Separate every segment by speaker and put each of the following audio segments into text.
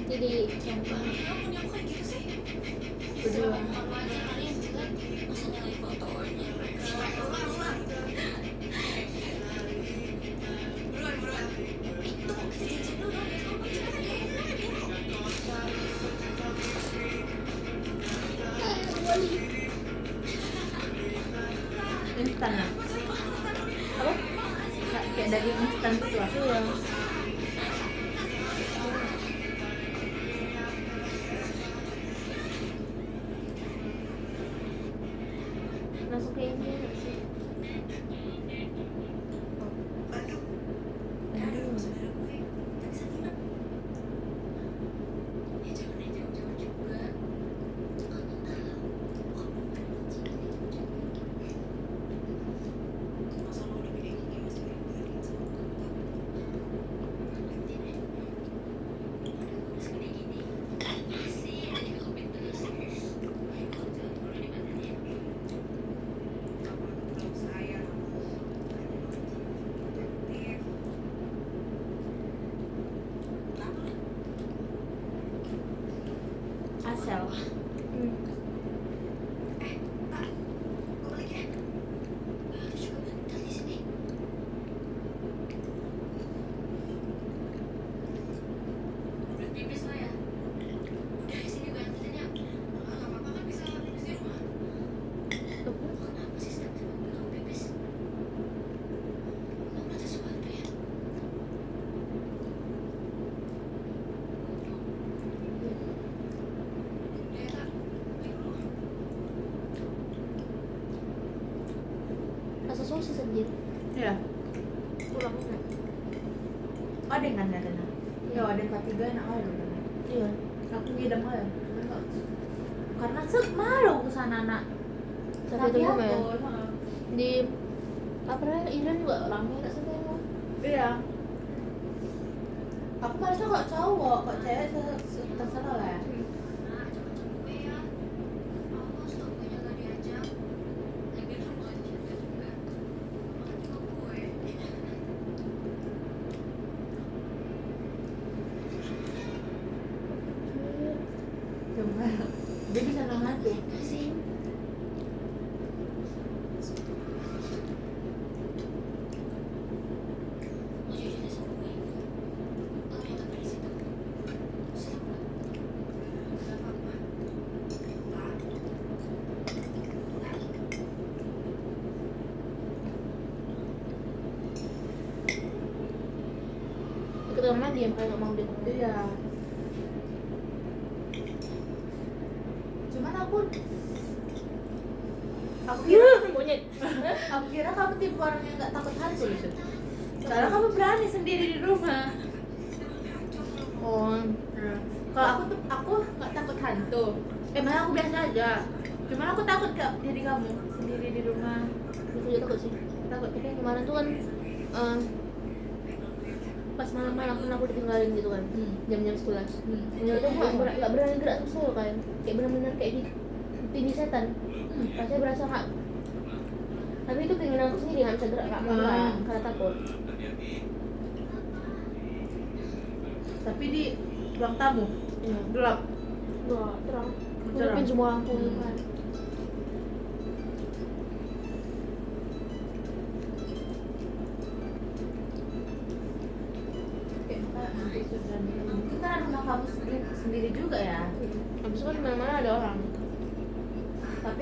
Speaker 1: Jadi campur.
Speaker 2: Punya aku kayak gitu sih.
Speaker 1: Berdua.
Speaker 2: Kamu aja kali yang jelek. Masa nyalain fotonya. Ulang. Buruan. Itu cincin dulu dong. Biar kamu jangan ada yang
Speaker 3: Instan lah.
Speaker 1: Apa?
Speaker 3: Kayak daging instan gitu lah.
Speaker 1: Iya. Langsung ke ini nggak sih?
Speaker 3: Asal.
Speaker 2: Pipis lah ya. Udah sini gue anterin ya. Nggak apa-apa kan bisa pipis di rumah. Kenapa sih setiap kali gue kamu pipis? Lo merasa sesuatu ya? Ya tak, balik dulu.
Speaker 1: Masa sosis sendiri.
Speaker 3: Iya.
Speaker 1: Pulang enggak?
Speaker 3: Ada yang kan ada. Ya ada yang ketiga enak aja kan.
Speaker 1: Iya.
Speaker 3: Aku ngidam aja. Karena malu ke sana nak.
Speaker 1: Tapi itu
Speaker 3: aku,
Speaker 1: ya.
Speaker 3: heeh.
Speaker 1: Di apa namanya? Iran juga ramai nggak sih kayaknya?
Speaker 3: Iya. Aku merasa kok cowok, kok cewek terserah lah ya.
Speaker 2: Nah, cepet-cepet gue ya. Awas tau gue gak diajak. Lagi kan bukan cinta juga. Makan juga gue.
Speaker 3: Cuma dia bisa nahan tuh.
Speaker 2: Enggak sih. Mau jujur sama gue. Lo mau tetap di situ. Serem gak? Gak apa-apa.
Speaker 1: Ikut orang lain diam kayak nggak mau dia.
Speaker 3: Iya. Cuman aku kira
Speaker 1: Monyet.
Speaker 3: aku kira kamu tipe orang yang nggak takut hantu loh. Syut. Soalnya kamu berani sendiri di rumah.
Speaker 1: Oh.
Speaker 3: Kalau aku nggak takut hantu. Malah aku biasa aja. Cuman aku takut ke diri kamu sendiri di rumah.
Speaker 1: Aku juga takut sih.
Speaker 3: Takut.
Speaker 1: Tapi kemarin tuh kan pas malam-malam kan aku ditinggalin gitu kan, jam-jam 11. Ya itu nggak berani gerak terus loh kan, kayak benar-benar kayak ditindih setan. Rasanya berasa nggak. Tapi itu keinginan aku sendiri nggak bisa gerak, nggak mau gerak karena takut.
Speaker 3: Tapi di ruang tamu
Speaker 1: Iya.
Speaker 3: gelap.
Speaker 1: Wah, terang.
Speaker 3: Terang.
Speaker 1: Hidupin semua lampu kan.
Speaker 3: Mungkin kan rumah kamu sendiri juga ya.
Speaker 1: Habis itu kan di mana-mana ada orang.
Speaker 3: Tapi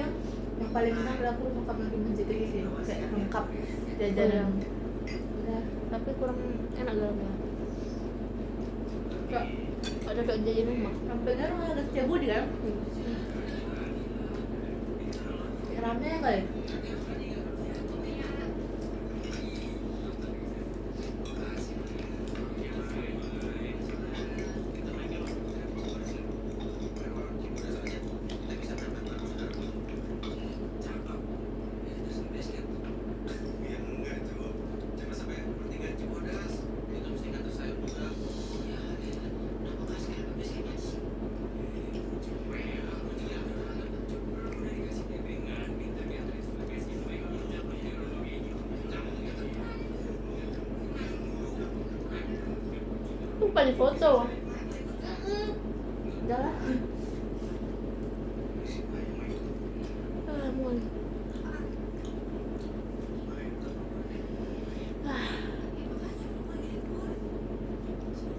Speaker 3: yang paling enak adalah aku rumah kamu di masjid ini sih, kayak lengkap jajanan. Udah.
Speaker 1: Tapi kurang enak dalamnya.
Speaker 3: Kak,
Speaker 1: Gak cocok jadi rumah.
Speaker 3: sampingnya rumah ada Setiabudi kan? Rame ya kali.
Speaker 1: Lupa di foto.
Speaker 3: Udah lah.
Speaker 1: Mual.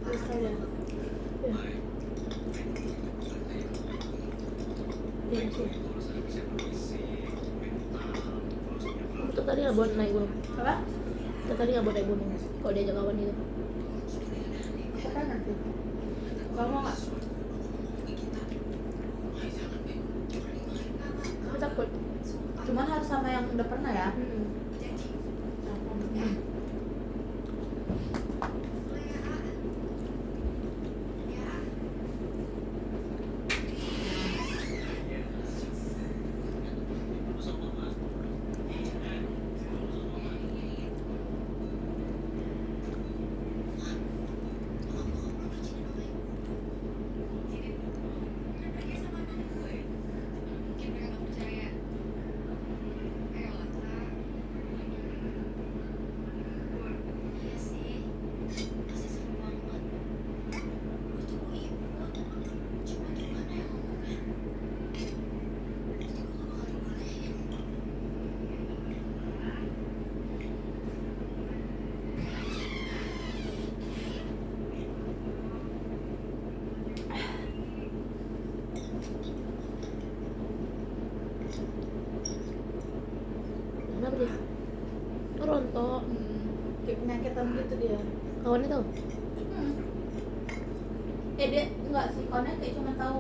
Speaker 3: Terus kalian.
Speaker 1: Iya sih. Untuk tadi nggak buat naik gunung.
Speaker 3: Apa?
Speaker 1: Untuk tadi nggak buat naik gunung. Kalau diajak kawan itu.
Speaker 3: Aku pengen sih. Kamu mau nggak?
Speaker 1: Aku takut.
Speaker 3: Cuman harus sama yang udah pernah ya.
Speaker 1: Kenapa dia? Oh, rontok.
Speaker 3: Kayak penyakitan gitu dia.
Speaker 1: Kawannya tahu?
Speaker 3: Dia enggak sih, kawannya kayak cuma tahu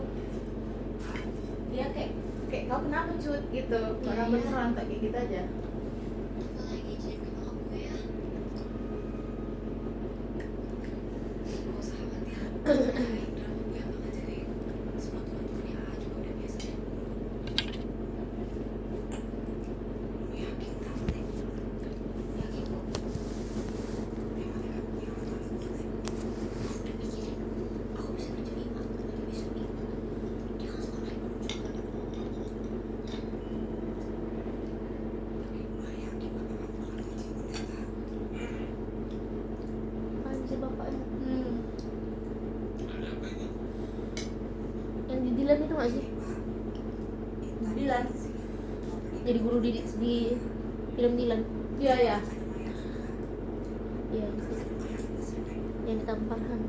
Speaker 3: dia kayak kau kenapa cut gitu. Orang
Speaker 1: Iya.
Speaker 3: beneran kayak gitu aja.
Speaker 2: Apalagi jadi kakak gue ya. Gak usah khawatir. Drama gue yang bakal jagain. Semua teman-temannya A juga udah biasa deh. Lu yakin tak, Nek? Yakin kok. Memang ya aku yang akan lakukan. Aku udah pikirin. Aku bisa pinjam Ima lagi besok nih. Dia kan sekolah baru juga. Tapi gue yakin bakal aku bakal izinin ternyata.
Speaker 1: Anjir bapaknya.
Speaker 2: Ada apa ini?
Speaker 1: Yang di Dilan itu nggak sih?
Speaker 3: Dilan.
Speaker 1: Jadi guru di film Dilan.
Speaker 3: Iya ya.
Speaker 1: Iya. Yang ditampar Han.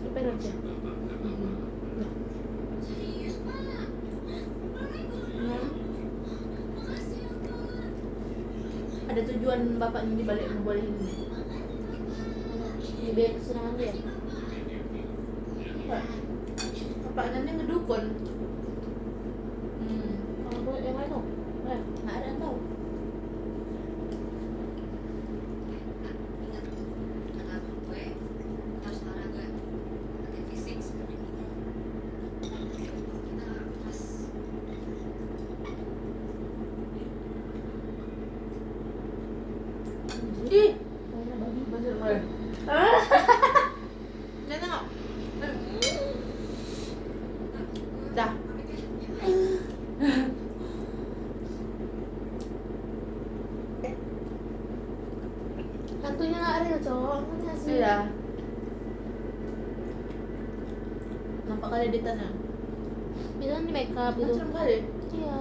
Speaker 1: Super aja.
Speaker 2: Serius, Pak? Makasih ya, Pak.
Speaker 3: Ada tujuan bapaknya dibalik ngebolehin ini.
Speaker 1: Ini biar kesenangan dia.
Speaker 3: Pak, bapaknya ini ngedukun.
Speaker 1: Kalau gue yang lain dong.
Speaker 3: Nggak ada yang tahu.
Speaker 2: Ingat, kata abang gue, harus olahraga. Latihan fisik sebenarnya minum. Kita pas
Speaker 3: Ih,
Speaker 1: Karena babi.
Speaker 3: masuk mulai. Lihat nggak? Dah.
Speaker 1: Hantunya nggak real cowok. Hantunya sih.
Speaker 3: Iya. Nampak kali editannya.
Speaker 1: Itu kan di makeup
Speaker 3: Kan
Speaker 1: gitu.
Speaker 3: serem kali.
Speaker 1: Iya.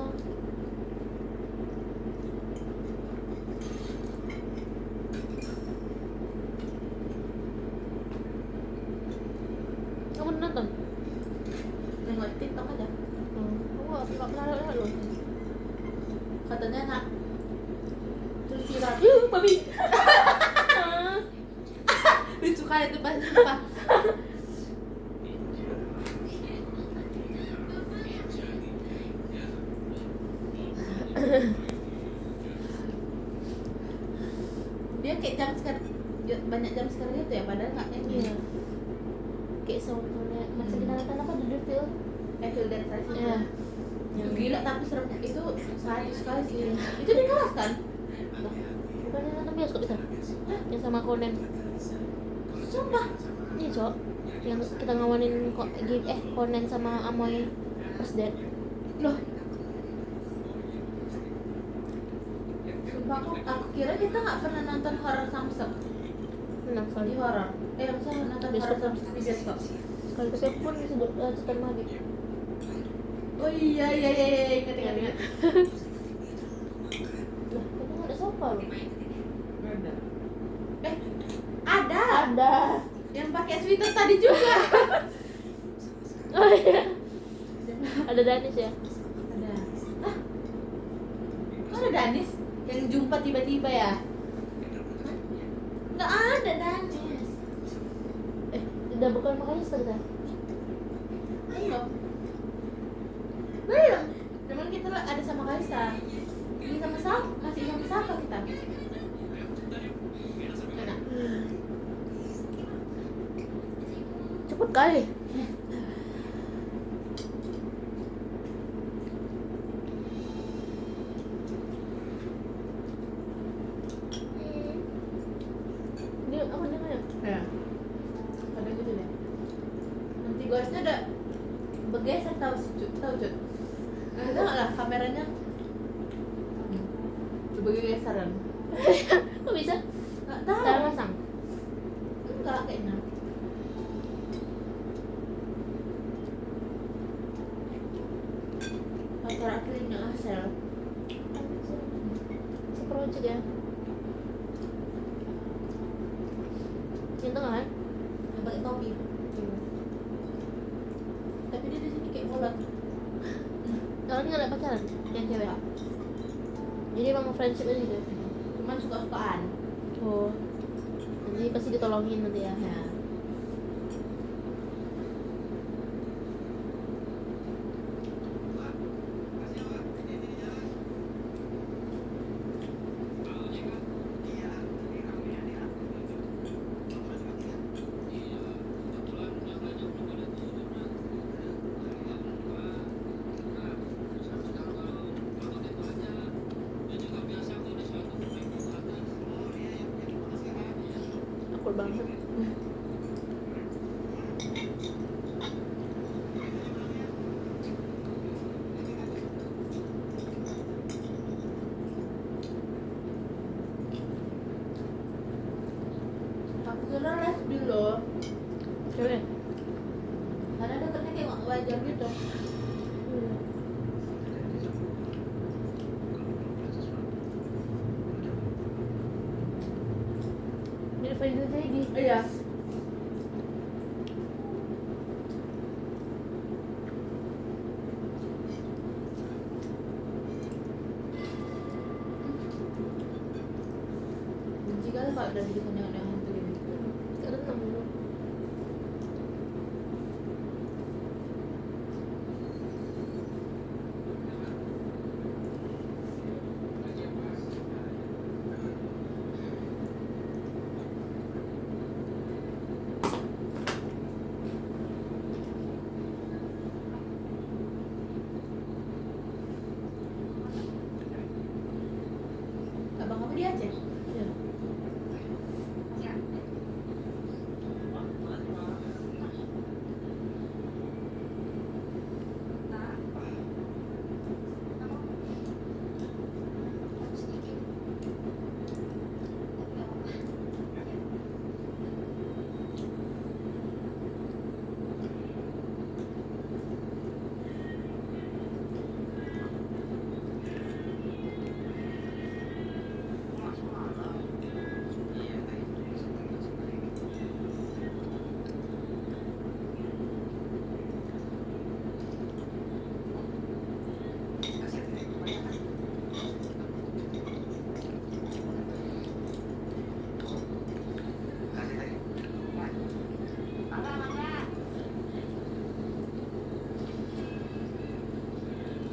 Speaker 1: Kamu udah nonton?
Speaker 3: Nengok TikTok aja.
Speaker 1: Aku nggak pernah lihat loh.
Speaker 3: Katanya nak tersirat.
Speaker 1: Babi.
Speaker 3: Lucu kali itu pas sumpah. Dia kayak jam sekarang banyak jam sekarang gitu ya, padahal nggak yang
Speaker 1: Iya. Kayak soalnya macam kita nonton apa The Devil.
Speaker 3: Evil Dead Rise itu.
Speaker 1: Iya. Yang
Speaker 3: Gila tapi seremnya itu sadis sekali sih. Itu di kelas kan?
Speaker 1: bukan yang nonton bioskop itu? Yang sama Conan.
Speaker 3: Sumpah.
Speaker 1: Ini cok, yang kita ngawanin Conan sama Amoy pas dead.
Speaker 3: Loh. Sumpah aku kira kita nggak pernah nonton horor Samsung
Speaker 1: Enak
Speaker 3: di
Speaker 1: sekali.
Speaker 3: horor. Maksudnya nonton
Speaker 1: Bioskop.
Speaker 3: horor Samsung di bioskop.
Speaker 1: Sekali tapi aku pun sebut Sultan Mahdi.
Speaker 3: Oh iya ingat.
Speaker 1: Lah, tapi nggak ada sofa loh.
Speaker 3: Ada. Ada.
Speaker 1: Ada.
Speaker 3: Yang pakai sweater tadi juga.
Speaker 1: Oh iya. Ada Danis ya.
Speaker 3: Ada. Hah? Kok ada Danis yang jumpa tiba-tiba ya? Hah? Nggak ada Danis.
Speaker 1: Udah bukan makanya kita.
Speaker 3: Belum. Cuman kita ada sama Kaisa. Ini masih sama siapa kita? Mana?
Speaker 1: Cepet kali. Dia apa namanya?
Speaker 3: Ya. Ada gitu deh. Nanti gue harusnya ada bergeser tahu Cut. Ada nggak lah kameranya? Coba geseran.
Speaker 1: Kok bisa?
Speaker 3: Nggak tahu.
Speaker 1: Cara masang.
Speaker 3: Enggak kayaknya. Faktor akhirnya asal.
Speaker 1: Seprojet ya. Yang tengah kan?
Speaker 3: Yang pakai topi. Tapi dia di sini kayak bolot.
Speaker 1: Kalau ini nggak ada pacaran, yang cewek. Jadi emang friendship aja gitu.
Speaker 3: Cuman suka-sukaan.
Speaker 1: Oh. Nanti pasti ditolongin nanti ya.
Speaker 3: Ya.
Speaker 1: Akur banget.
Speaker 3: Aku kira lesbi loh.
Speaker 1: Cewek.
Speaker 3: Karena deketnya kayak nggak wajar gitu.
Speaker 1: Jadi Fadil Zaidi.
Speaker 3: Iya. Benci kali kalau udah di sana ada hantu gitu.
Speaker 1: Renang dulu.
Speaker 3: Abang kamu di Aceh?
Speaker 1: Ya.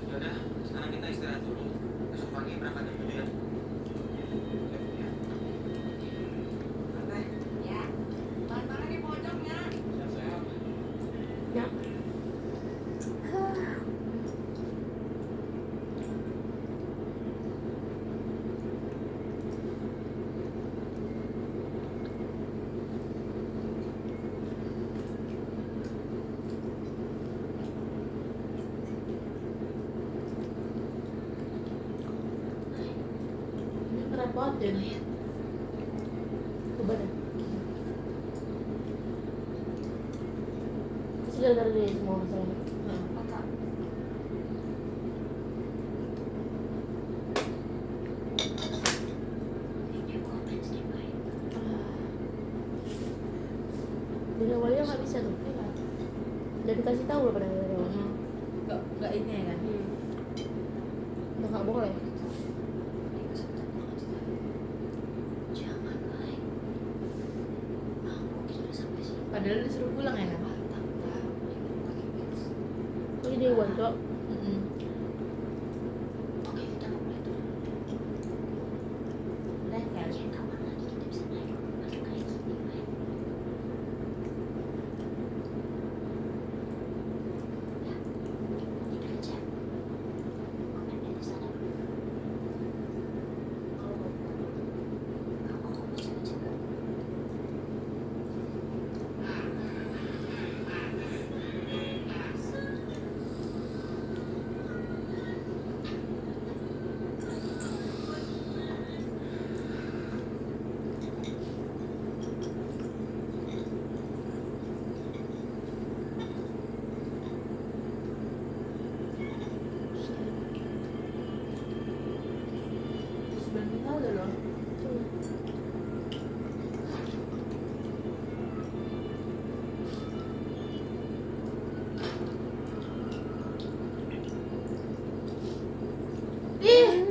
Speaker 2: Yaudah, sekarang kita istirahat dulu. Besok pagi berangkat jam 7 ya.
Speaker 4: Ya, mana di pojoknya?
Speaker 1: Ya.
Speaker 3: kabupaten.
Speaker 1: Tuban ya. Pasti gara-gara dia semua masalahnya.
Speaker 3: Nah,
Speaker 1: Dari awalnya nggak bisa tuh. Udah dikasih tahu loh pada dari awal.
Speaker 3: nggak ini ya kan?
Speaker 1: Udah nggak boleh.
Speaker 2: Jangan baik. Aku kita sampai sini.
Speaker 3: Padahal disuruh pulang ya kan?
Speaker 1: Ini Dewan cok.
Speaker 2: Oke, kita mau mulai dulu.
Speaker 3: Udah kan?
Speaker 2: Ya, kapan lagi kita bisa naik rumah kayak gini, Mike? Ya, tidur aja. Komen dari sana dulu. Kamu mau jaga-jaga.
Speaker 3: Sebelum kita udah loh.
Speaker 1: Ih.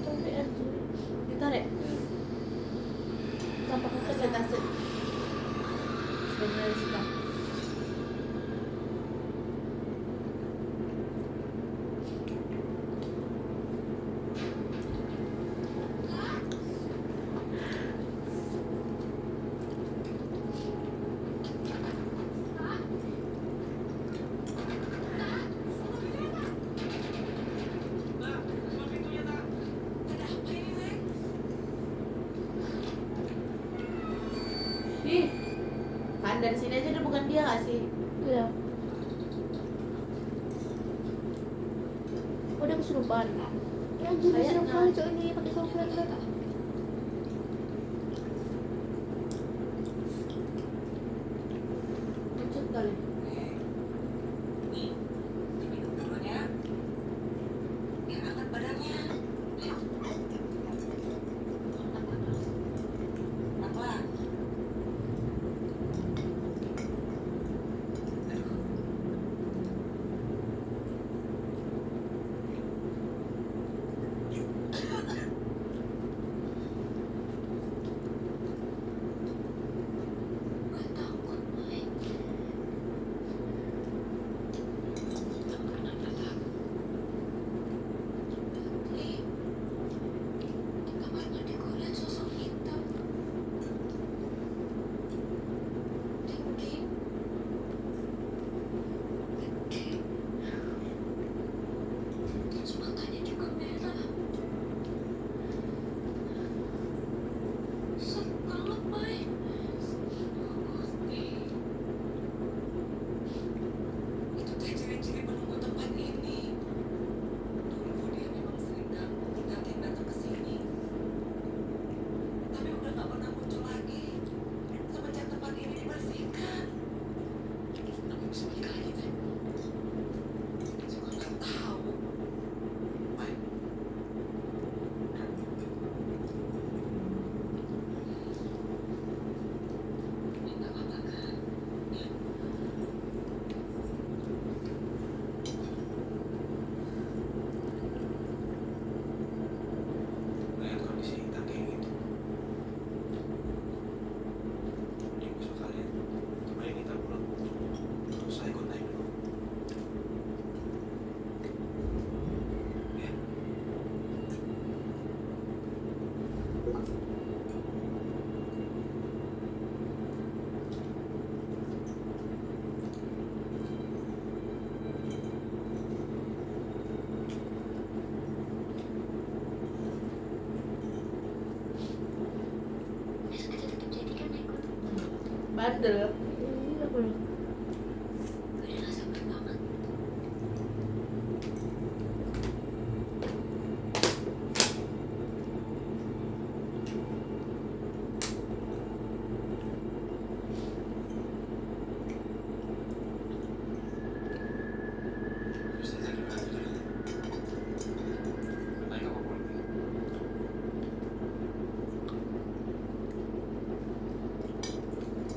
Speaker 1: Sampai anjir.
Speaker 3: Ditarik.
Speaker 1: Sampah
Speaker 3: Kita
Speaker 1: kakak
Speaker 3: tas. Sebenarnya suka. Ih, kan dari sini aja udah bukan dia nggak sih?
Speaker 1: Iya. Oh dia kesurupan. Ya anjir
Speaker 3: Kayaknya.
Speaker 1: kesurupan cok ini pakai software kan.
Speaker 3: Lucu kali.
Speaker 4: Nih, diminum duluan ya. Biar hangat badannya. Pelan-pelan.
Speaker 3: Bandel.
Speaker 1: Apa nih?
Speaker 2: Udah gak sabar banget.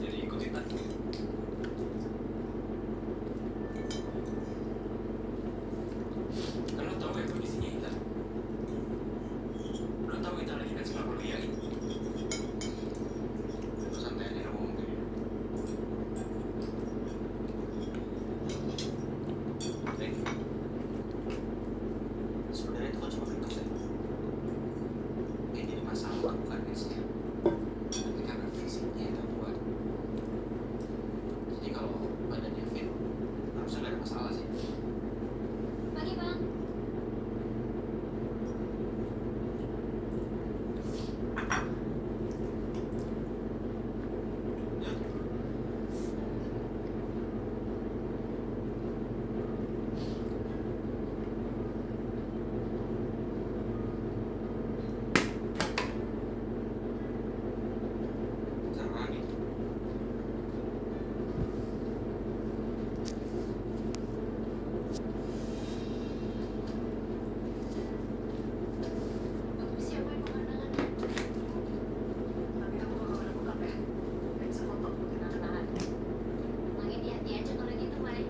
Speaker 5: Jadi ikutin tadi. Kan lo tau ya kondisinya Ita. Lo tau Ita lagi kan sama kuliah ini. Lo santai aja ngomong gitu. Rin, sebenarnya itu kan cuma mitos ya. Yang jadi masalah bukan risknya, tapi karena fisiknya yang gak kuat. Jadi kalau badannya fit, harusnya gak ada masalah sih.
Speaker 2: Pagi bang.
Speaker 5: Ya, caranya gitu.
Speaker 2: Bagus ya boy pemandangannya.
Speaker 4: Tapi kamu bakal berbuka ya? Gak bisa foto buat kenang-kenangan.
Speaker 2: Makin hati aja kalau gitu boy.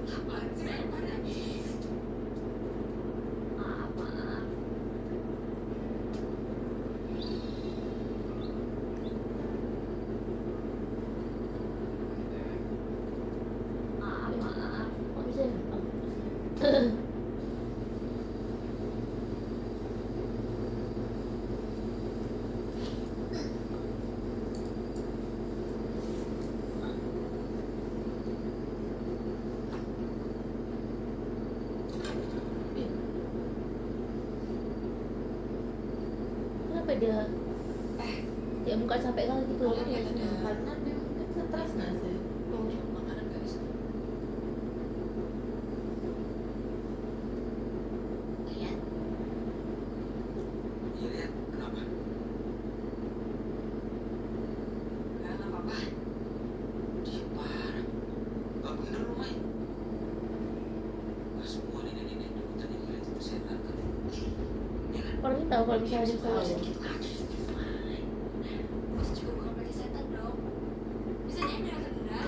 Speaker 4: Apaan sih?
Speaker 2: Maaf maaf. Maaf maaf.
Speaker 1: Kok bisa ya? Kenapa dia dia buka sampai kali gitu loh?
Speaker 3: Karena dia mungkin stres nggak sih?
Speaker 4: Makanan gak bisa.
Speaker 2: Lihat.
Speaker 5: Iya lihat, kenapa?
Speaker 4: Gak apa-apa.
Speaker 5: Dia parah. Gak bener lu main. Pas semua nenek-nenek dulu tadi ngeliat itu setan kan. Ya kan?
Speaker 1: Orang ini tahu kalau misalnya dia salah.
Speaker 2: Bos juga bukan berarti setan dong. Bisa jadi akan enggak.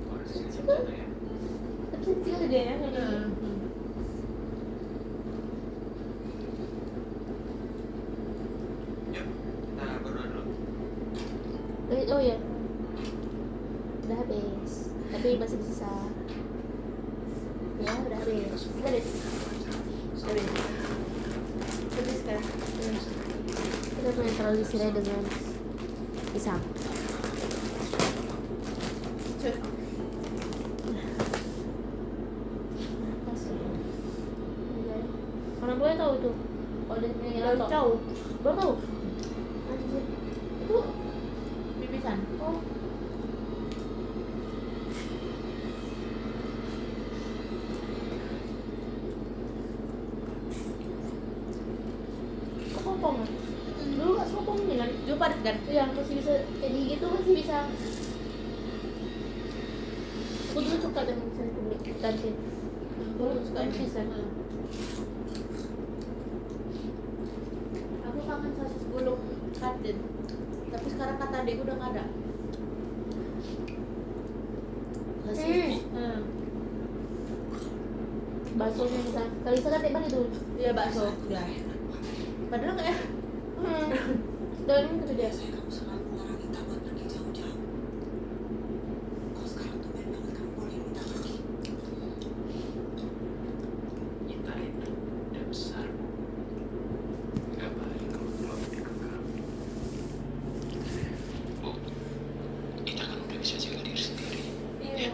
Speaker 5: Oh, ada sisi sana ya.
Speaker 1: Tapi kecil dia ya.
Speaker 5: Yuk, kita berdoa dulu.
Speaker 1: Oh ya, udah habis. Tapi masih bisa. Ya udah habis. Udah habis. Habis. Habis sekarang. Kita punya terlalu disirai dengan pisang. Apa sih? Mana boleh tahu tuh? Kalau dia punya
Speaker 3: Baru
Speaker 1: laptop.
Speaker 3: tahu.
Speaker 1: Baru tahu. Anjir. Itu
Speaker 3: Bibisan.
Speaker 1: oh kopong kan? Dulu gak kopong nih kan?
Speaker 3: Juga padat kan?
Speaker 1: Yang masih bisa kayak gitu masih bisa. Aku dulu suka dengan bisa beli kantin. Dulu suka bisa.
Speaker 3: Aku kangen sosis gulung kantin. Tapi sekarang kata adekku udah nggak ada. Sosis.
Speaker 1: Baksonya bisa. Kali bisa kan teman itu.
Speaker 3: Iya bakso. Ya. Padahal nggak ya?
Speaker 1: Dan itu dia.
Speaker 4: Biasanya kamu selalu ngelarang Ita buat pergi jauh-jauh. Kok sekarang tuh banget kamu bolehin Ita pergi?
Speaker 5: Kita itu udah besar, Bu. Gak baik kalau terlalu dikekang. Bu, kita kan udah bisa jaga diri sendiri.
Speaker 1: Iya.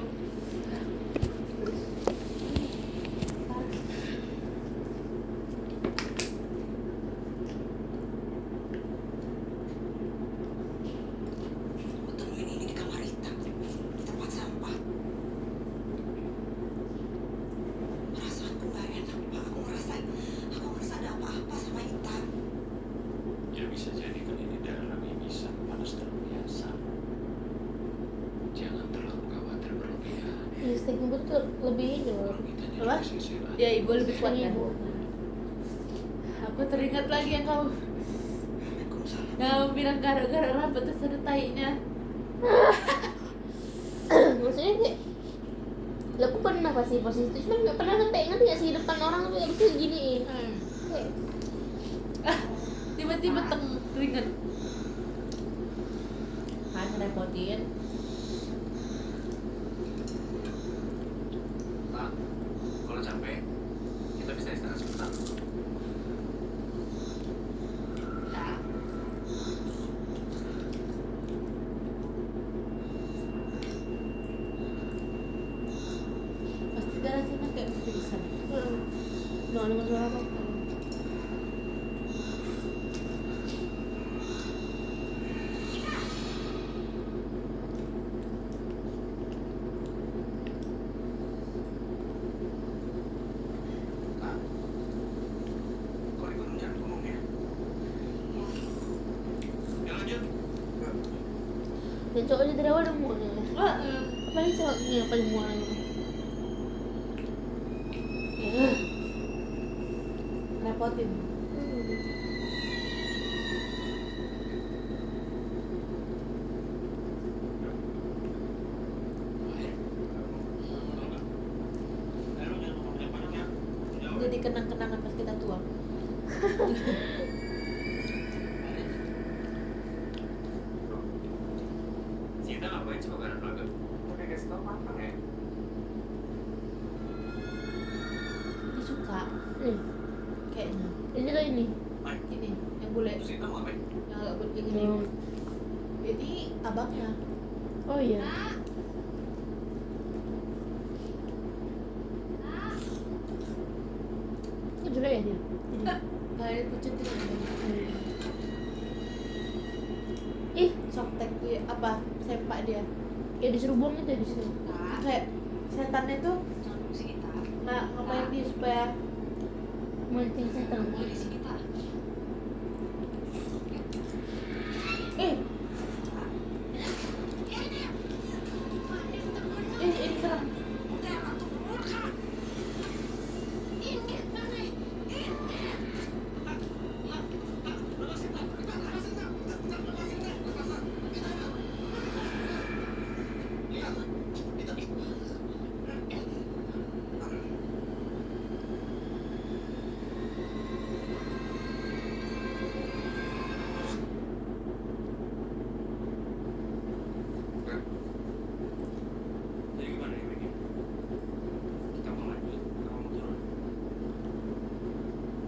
Speaker 1: insting ibu tuh lebih ini loh.
Speaker 3: Apa? Ya ibu lebih kuat
Speaker 1: Insting
Speaker 3: kan.
Speaker 1: ibu.
Speaker 3: Aku teringat lagi yang kamu bilang gara-gara rambut terus ada tainya.
Speaker 1: Maksudnya kayak lah aku pernah pasti posisi itu, cuman nggak pernah sampai ngerti nggak sih depan orang tuh abis itu giniin. Kayak,
Speaker 3: Tiba-tiba teringat. Kan repotin.
Speaker 5: Pak, kalau capek, kita bisa istirahat sebentar.
Speaker 3: Pasti darahnya kayak pingsan.
Speaker 1: nggak ada masalah apa.
Speaker 5: Kak, kalau ikut jangan ngomong ya. Ya lanjut.
Speaker 1: Dan cowoknya dari awal udah mual ya. Apalagi cowoknya yang paling mual gitu.
Speaker 3: Repotin. Jadi kenang-kenangan pas kita tua.
Speaker 5: Kita ngapain coba bareng olahraga? Oke, kasih tau matang ya.
Speaker 3: Dia suka kayaknya.
Speaker 1: Ini loh ini.
Speaker 3: Ini yang bule,
Speaker 5: Terus kita mau ngapain?
Speaker 3: yang agak gunting ini. Ini abangnya.
Speaker 1: Oh iya. Itu jelek ya dia. Ini.
Speaker 3: Kayak pucet ini.
Speaker 1: Ih,
Speaker 3: Softtek dia apa? Sempak dia.
Speaker 1: kayak disuruh buang itu ya di situ.
Speaker 3: Kayak setannya tuh ngapain dia supaya
Speaker 1: Mancing setan.
Speaker 3: ini serem.
Speaker 5: Jadi gimana ya Becky? Kita mau lanjut, kita mau turun.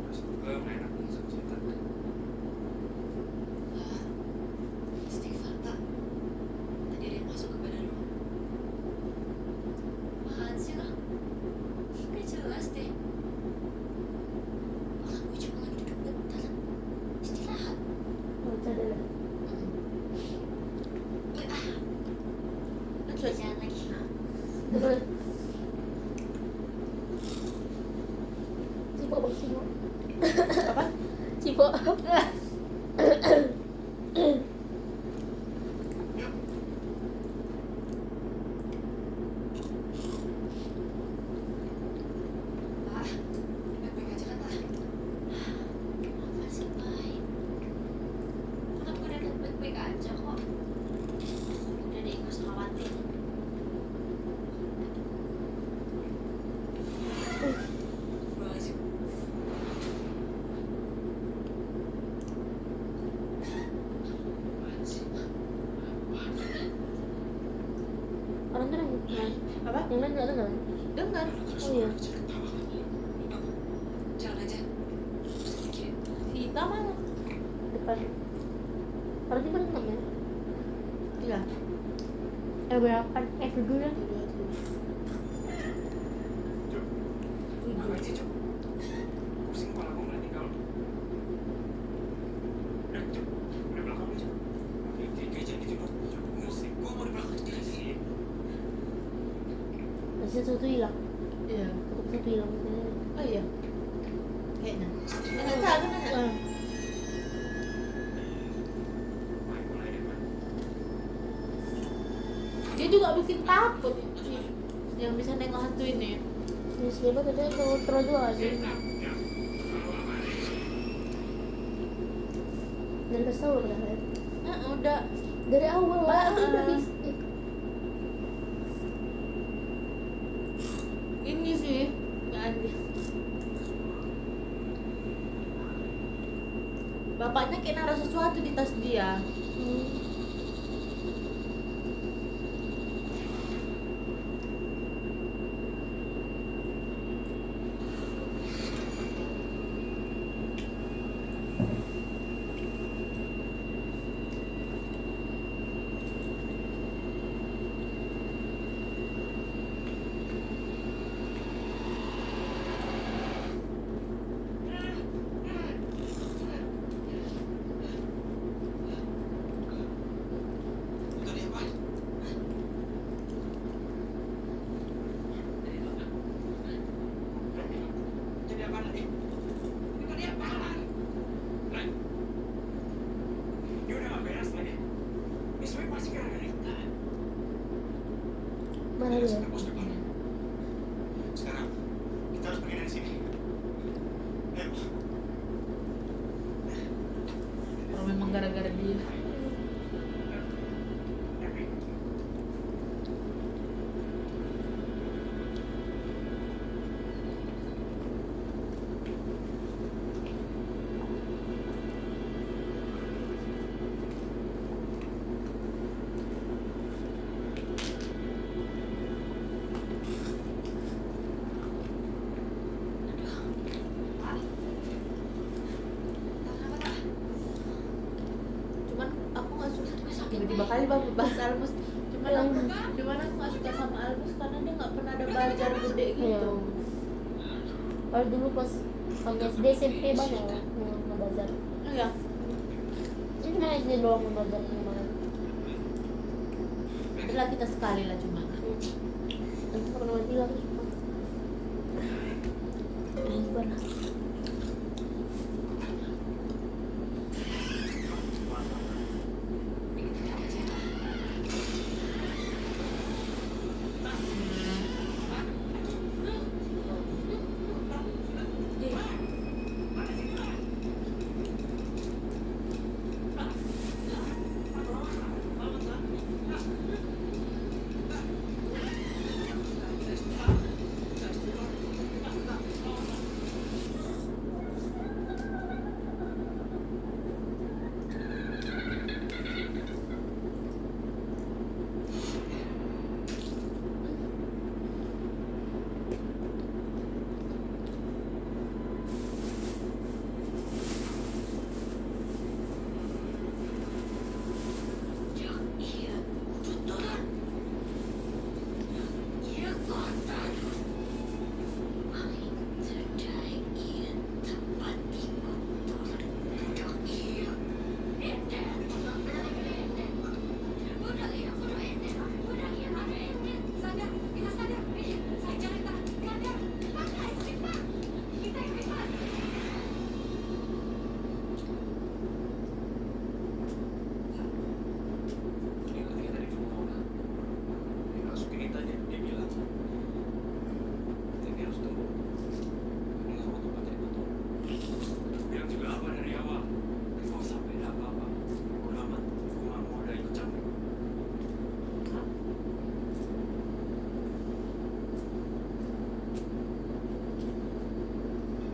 Speaker 5: Terus gue main enak sama cerita.
Speaker 2: Istighfar tak. Tadi ada yang masuk ke badan lo. Apaan sih lo? Gak jelas deh. Orang gue cuma lagi duduk bentar. Istirahat.
Speaker 1: Oh, cadel.
Speaker 2: Ya jangan lagi.
Speaker 1: Terus. Cipo bang Cipo.
Speaker 3: Apa?
Speaker 1: Cipo.
Speaker 2: Pak, baik-baik aja kan, Pak? Apa sih, Bay? Kan aku udah baik-baik aja kok. Udah deh, gak usah khawatir. Astagfirullahaladzim.
Speaker 1: Orang tuh nangis.
Speaker 3: Apa?
Speaker 1: Yang lain nggak dengar.
Speaker 3: Dengar.
Speaker 1: Oh iya.
Speaker 2: Jalan aja. Pikirin.
Speaker 3: Kita mana?
Speaker 1: Depan. Orang itu berenam ya.
Speaker 3: Iya.
Speaker 1: Berapa? Dulu ya.
Speaker 5: Ngapain sih, Cuk? Pusing kepala gue ngeliatin kau. Udah, Cuk. Udah belakang lu, Cuk. Kayak jangan gitu, Cuk. Cuk, musik. Gue mau di belakang dia sih.
Speaker 1: Masih sesuatu hilang.
Speaker 3: Iya.
Speaker 1: Sesuatu hilang.
Speaker 3: Oh iya. Kayaknya. Nggak tahu kan?
Speaker 1: Ah.
Speaker 5: Main mulai deh, Pak.
Speaker 3: Dia juga bikin takut. yang bisa nengok hantu ini.
Speaker 1: Jenis bebas itu terus juga gak sih? Dan kasih tau udah kan?
Speaker 3: Udah.
Speaker 1: Dari awal lah, aku udah bisa.
Speaker 3: Ini sih nggak ada. Bapaknya kayak naruh sesuatu di tas dia.
Speaker 5: Itu dia, Pak. Jadi apa lagi? Itu dia, Pak. Nah. Ini udah gak beres lagi. Ini semua pasti gara-gara kita.
Speaker 1: Mana
Speaker 5: Kita
Speaker 1: dia?
Speaker 5: sudah pos depan. Sekarang, kita harus pergi dari sini. Ayo.
Speaker 3: Kalau memang gara-gara dia. Cuman aku nggak suka tiba-tiba kali bahas Almus. Cuman aku nggak suka sama Almus karena dia nggak pernah ada belajar gede gitu.
Speaker 1: Iya. Kalau dulu pas kami SD SMP banyak lah yang ngebazar.
Speaker 3: Iya.
Speaker 1: Ini cuma SD doang ngebazar kemarin.
Speaker 3: Adalah kita sekali lah cuma.
Speaker 1: Nanti kapan mati lah aku suka. Ini gimana?
Speaker 5: Ini ketika tadi kamu mau dia masukin itu aja, dia bilang kita harus tunggu. Ini nggak mau tempat dari motor. Bilang juga apa dari awal? Kalau sampai ada apa-apa, udah amat. Gue nggak mau ada ikut campur.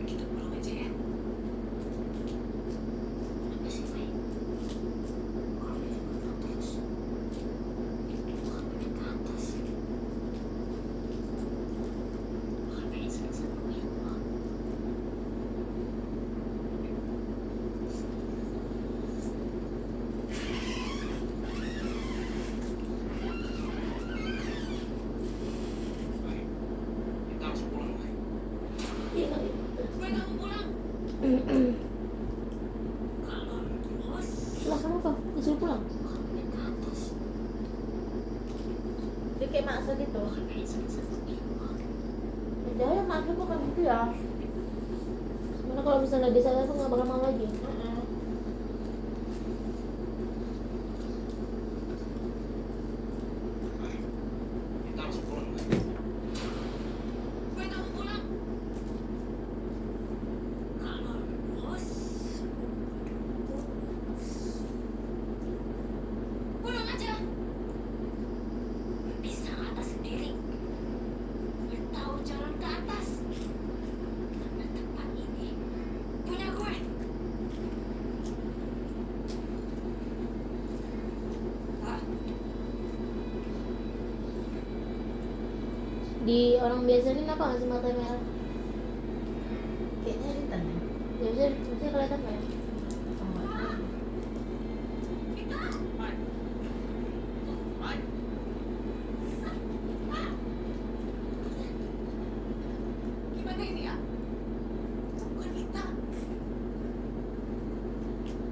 Speaker 4: Kita pulang aja ya. Kenapa sih, Mai? Kalau kita pulang terus, bukan pengen ke atas. Bukan pengen senang-senang di rumah.
Speaker 5: Baik, kita harus pulang, Mai.
Speaker 1: Iya kali.
Speaker 4: Gue nggak mau pulang. Kalau terus,
Speaker 1: Lah kenapa? Disuruh pulang?
Speaker 4: bukan pengen ke atas.
Speaker 3: Dia kayak maksa gitu.
Speaker 4: Bukan pengen senang-senang di rumah.
Speaker 1: Udah ya maafin bukan gitu ya. Sebenarnya kalau misalnya dia sadar tuh nggak bakal mau lagi.
Speaker 5: Baik, kita harus pulang, Mai.
Speaker 1: Di orang biasa ini kenapa nggak sih mata merah?
Speaker 3: Kayaknya Intan ya.
Speaker 1: Ya bisa kelihatan nggak ya?
Speaker 3: Oh, nggak tahu.
Speaker 5: Mike. Mike.
Speaker 2: Gimana ini ya? Bukan kita.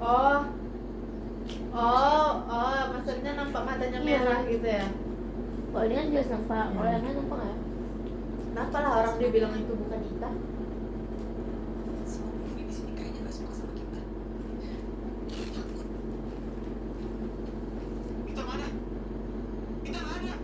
Speaker 3: Oh, maksudnya nampak matanya
Speaker 1: Iya.
Speaker 3: merah gitu ya?
Speaker 1: Kalau ini kan jelas nampak, kalau yang lain nampak nggak ya?
Speaker 3: Kenapa lah orang dia bilang itu bukan Ita?
Speaker 2: Semua penghuni di sini kayaknya nggak suka sama kita. Takut.
Speaker 5: Kita mana? Kita nggak ada.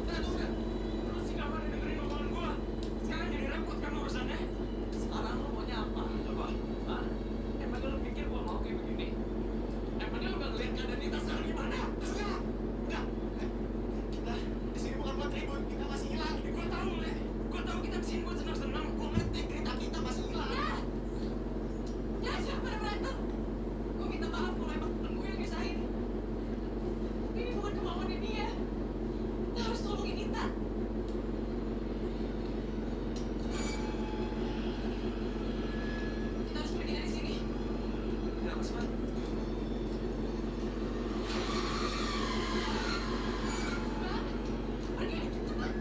Speaker 5: Terus sih kapan dengerin omongan gua? Sekarang jadi repot kan urusannya. Sekarang lu maunya apa? Coba. Hah? Emangnya lu pikir gua mau kayak begini? Emangnya lu gak ngeliat keadaan kita sekarang gimana? Enggak. Kita di sini bukan buat ribut, kita masih hilang. Gua tahu, Le. Gua tahu kita di sini buat senang-senang. Gua ngerti cerita kita masih hilang.
Speaker 2: Ya siapa yang berantem? Gue minta maaf kalau emang temen gue yang nyusahin. Ini bukan kemauannya dia. Kita harus tolongin Intan. Kita harus pergi dari sini.
Speaker 5: Enggak, Mas Man.
Speaker 2: Pergi, cepat.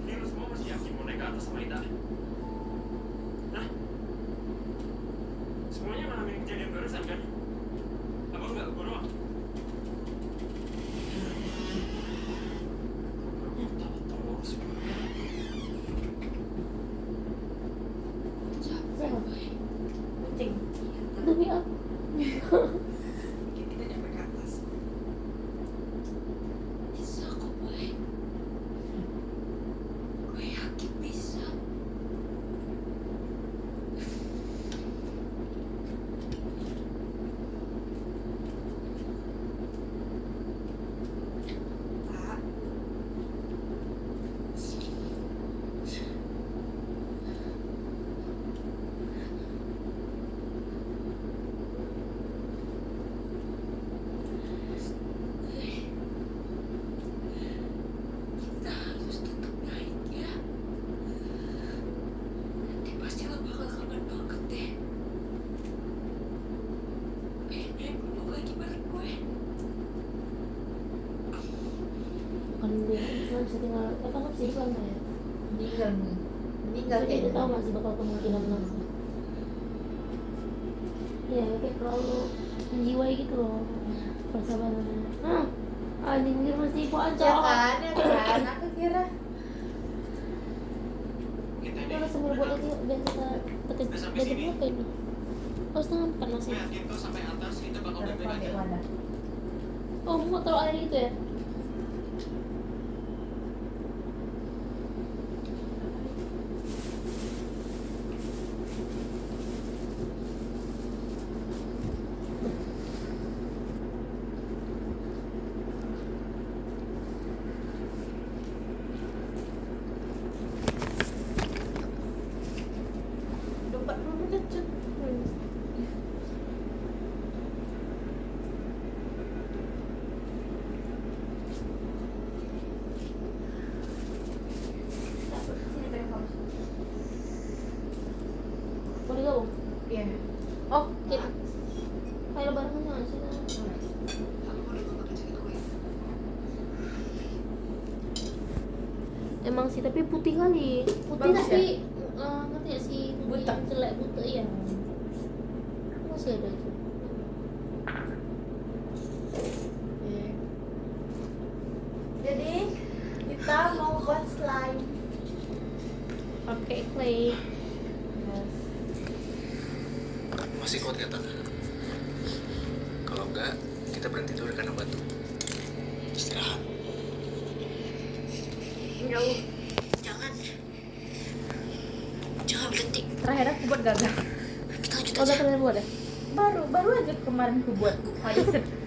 Speaker 5: Ini lu semua masih yakin mau naik ke atas sama Ita? Hah? Semuanya ngalamin kejadian barusan kan? Abang nggak gua doang?
Speaker 1: Siapa?
Speaker 3: Kucing.
Speaker 1: Demi apa?
Speaker 2: Mungkin kita nyampe ke atas. Bisa kok, Boy. Gue yakin bisa. Pak. Kita harus tetap naik ya. Nanti pasti lo bakal kangen banget deh. Pengen naik gunung lagi bareng gue.
Speaker 1: Bukan dia, cuma bisa tinggal, apa nggak bisa hidup lama ya?
Speaker 3: Meninggal nih. Meninggal
Speaker 1: Jadi
Speaker 3: kayaknya.
Speaker 1: dia tahu masih bakal kemungkinan lama. Ya kayak terlalu menjiwai gitu loh persahabatannya. Nah, anjing dia masih bocor.
Speaker 3: Ya kan, aku kira.
Speaker 5: Kita
Speaker 1: Kita
Speaker 5: ini
Speaker 1: harus berbuat lagi dan kita
Speaker 5: Udah sampai
Speaker 1: belajar
Speaker 5: sini.
Speaker 1: apa ini? Oh setengah empat masih.
Speaker 5: gue yakin tuh sampai atas kita bakal
Speaker 3: Terus
Speaker 5: baik-baik
Speaker 3: pakai
Speaker 5: aja.
Speaker 3: wadah.
Speaker 1: Oh mau taruh air itu ya?
Speaker 3: Dompet lu menit, Cut.
Speaker 1: sih kan. Emang sih, tapi putih kali. Putih
Speaker 3: Bagus
Speaker 1: tapi ngerti gak sih? Putih
Speaker 3: Buta.
Speaker 1: jelek buta ya. Masih ada itu.
Speaker 3: Jadi kita mau buat slime.
Speaker 1: Pakai clay.
Speaker 3: Yes.
Speaker 6: Masih kuat ya, Tak? Kalau enggak, kita berhenti dulu karena batu. Istirahat.
Speaker 1: Jauh.
Speaker 2: Jangan berhenti.
Speaker 3: Terakhir aku buat gagal.
Speaker 2: Kita lanjut
Speaker 1: Oh,
Speaker 2: aja.
Speaker 1: udah kalian buat ya?
Speaker 3: Baru aja kemarin aku buat. Hari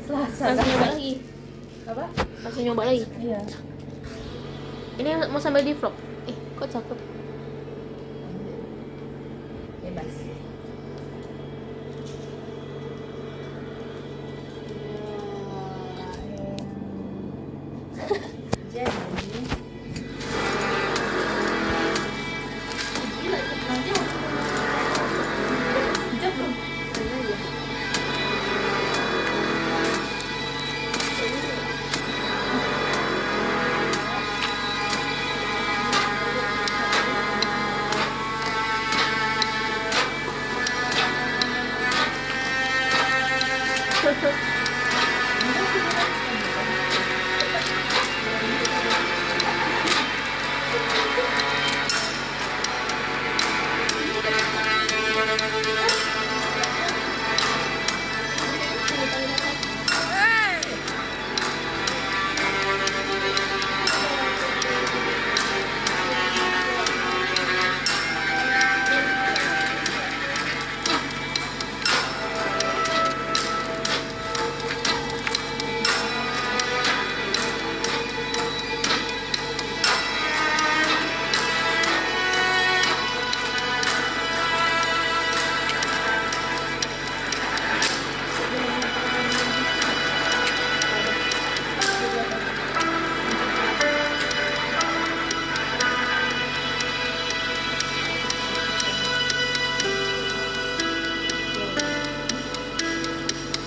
Speaker 3: Selasa.
Speaker 1: Langsung nyoba lagi.
Speaker 3: Apa?
Speaker 1: Langsung nyoba lagi.
Speaker 3: Iya.
Speaker 1: Ini mau sambil di vlog. Kok cakep.
Speaker 3: Bebas. Jadi gila, nanti hijab belum?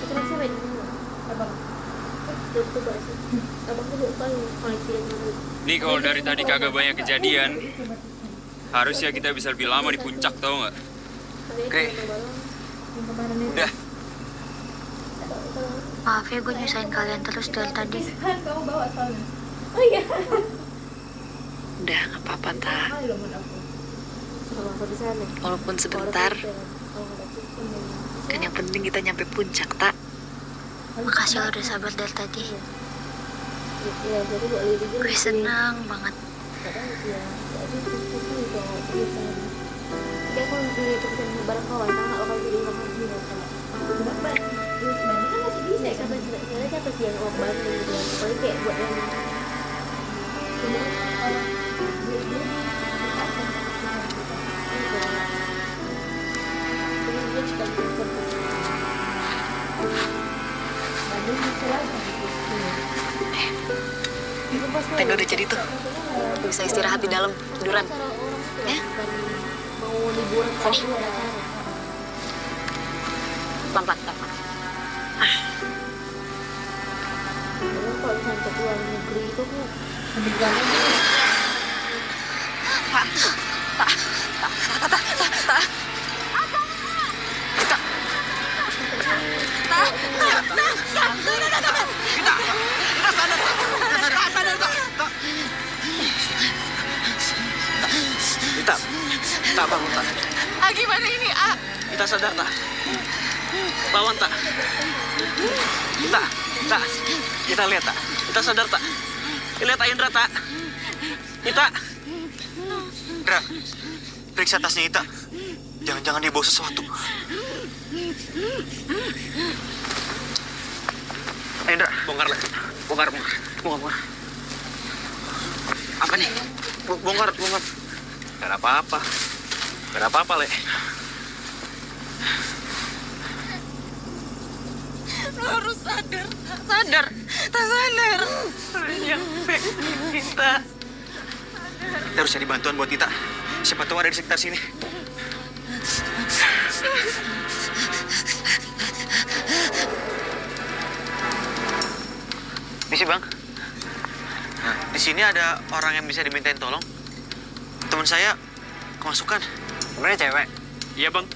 Speaker 1: Terus main dulu.
Speaker 3: Abang.
Speaker 1: Coba sih. Abang tuh lupa koleksi yang dulu.
Speaker 7: Nih kalau dari tadi kagak banyak kejadian, harusnya kita bisa lebih lama di puncak, tau nggak?
Speaker 6: Oke.
Speaker 3: Yang kemarin itu.
Speaker 6: Udah.
Speaker 2: Maaf ya gue nyusahin kalian terus dari tadi.
Speaker 3: Kan kamu bawa soalnya.
Speaker 1: Oh iya.
Speaker 2: Udah nggak apa-apa tak.
Speaker 3: Mahal loh menurut aku.
Speaker 1: Sama aku di sana.
Speaker 2: Walaupun sebentar,
Speaker 1: Kalau nggak ada kucing,
Speaker 2: kan yang penting kita nyampe puncak tak. Makasih lo udah sabar dari tadi.
Speaker 1: ya jadi buat lirik dulu.
Speaker 2: Gue senang banget.
Speaker 1: Kadang sih ya. Jadi terus nih kalau biasanya. Tapi aku lebih pesan bareng kawan, karena nggak bakal jadi orang lagi ya.
Speaker 3: Kenapa? Terus banding kan masih bisa kan?
Speaker 1: Siapa sih yang orang Bandung gitu ya? Pokoknya kayak buat yang cuma
Speaker 3: Bandung bisa lagi.
Speaker 2: Tenda udah jadi tuh. Gue bisa istirahat di dalam, tiduran. Ya?
Speaker 1: Mau liburan
Speaker 2: Sini.
Speaker 1: kalau ada acara.
Speaker 2: Pelan-pelan, pelan-pelan.
Speaker 1: Padahal kalau misalnya ke luar negeri itu aku
Speaker 6: Kita, tak bangun, Tak.
Speaker 2: Gimana ini,
Speaker 6: Kita sadar, Tak. Lawan, Tak. Kita lihat, Tak. Kita sadar, Tak. Lihat Indra, Tak. Ita. Indra, periksa tasnya Ita. Jangan-jangan dia bawa sesuatu. Indra, bongkar lagi. Bongkar. Apa nih? Bongkar. Gak ada apa-apa, Le.
Speaker 2: Lo harus sadar. Tak sadar. Nyampe kita.
Speaker 6: Kita harus cari bantuan buat Ita. Siapa tahu ada di sekitar sini. Misi bang. Di sini ada orang yang bisa dimintain tolong. Teman saya kemasukan. Sebenarnya cewek.
Speaker 7: Iya bang.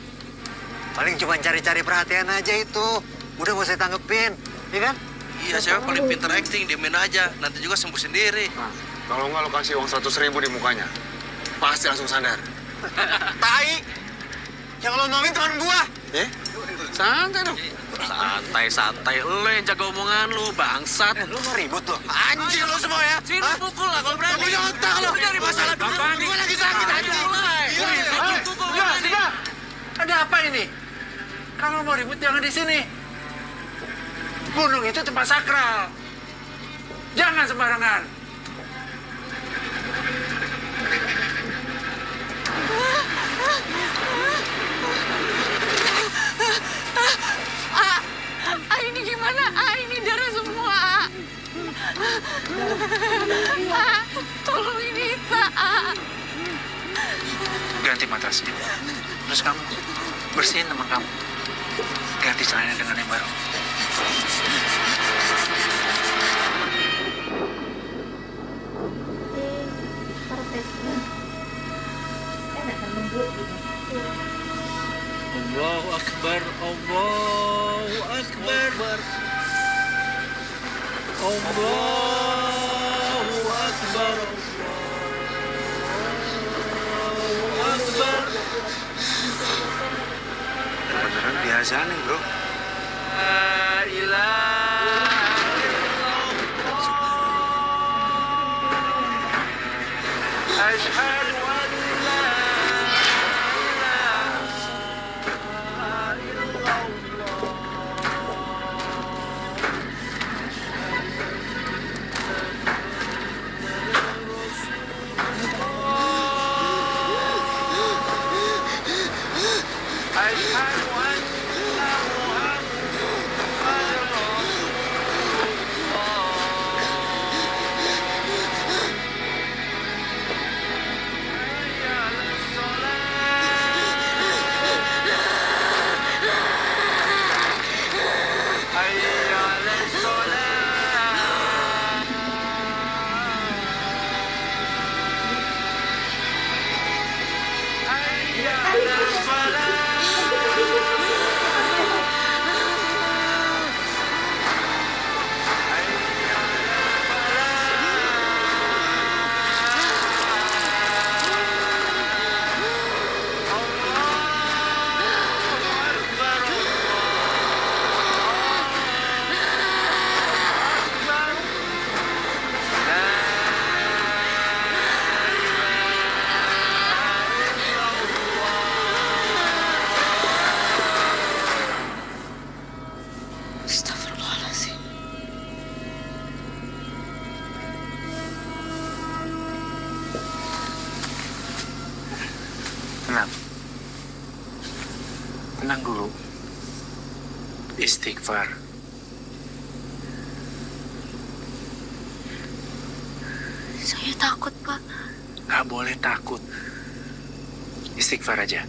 Speaker 6: Paling cuma cari-cari perhatian aja itu. Udah gak usah tanggepin, ya kan?
Speaker 8: Iya, cewek paling pintar acting, diemin aja. Nanti juga sembuh sendiri.
Speaker 9: Nah, kalau nggak lo kasih uang 100.000 di mukanya, pasti langsung sadar.
Speaker 6: Tai! Yang lo omongin teman gua.
Speaker 9: Santai dong.
Speaker 8: Santai-santai, lo yang jaga omongan lo, bangsat.
Speaker 6: Lo mau ribut lo? Anjir lo semua ya?
Speaker 8: Sini pukul lah kalau berani.
Speaker 6: Kamu jangan otak lo.
Speaker 8: Dari masalah dulu.
Speaker 6: Gua lagi sakit aja.
Speaker 9: Sudah. Ada apa ini? Kalau mau ribut jangan di sini. Gunung itu tempat sakral. Jangan sembarangan.
Speaker 2: Ini gimana? Ini darah semua. Tolong ini
Speaker 9: Ganti matrasnya. Terus kamu bersihin teman kamu. Ganti celananya dengan yang baru.
Speaker 1: Karpet.
Speaker 3: Enak kan lembut gitu.
Speaker 8: Allahu Akbar, Allahu Akbar. Allahu Akbar. Allahu Akbar.
Speaker 9: Beneran biasa nih bro.
Speaker 8: La ilaha illallah. Asyhadu an la ilaha illallah. Asyhadu anna Muhammadar
Speaker 2: Astagfirullahaladzim.
Speaker 9: Tenang. Tenang dulu. Istighfar.
Speaker 2: Saya takut, Pak.
Speaker 9: Nggak boleh takut. Istighfar aja.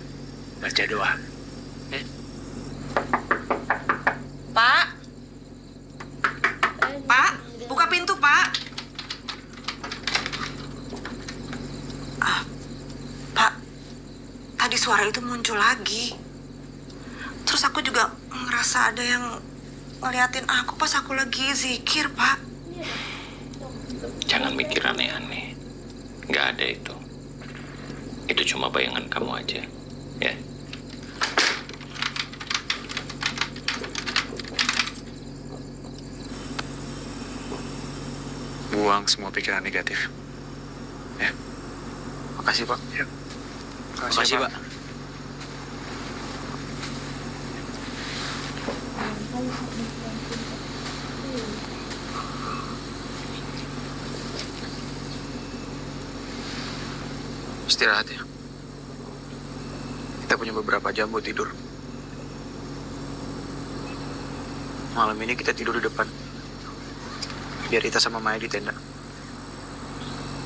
Speaker 9: Baca doa.
Speaker 2: Pak. Pak, buka pintu, Pak. Pak, tadi suara itu muncul lagi. Terus aku juga ngerasa ada yang ngeliatin aku pas aku lagi zikir, Pak.
Speaker 10: Jangan mikir aneh-aneh. Nggak ada itu. Itu cuma bayangan kamu aja. Ya.
Speaker 9: Buang semua pikiran negatif. Ya.
Speaker 6: Makasih pak.
Speaker 9: Ya.
Speaker 6: Makasih pak. Istirahat ya. Kita punya beberapa jam buat tidur. Malam ini kita tidur di depan. Biar kita sama Maya di tenda.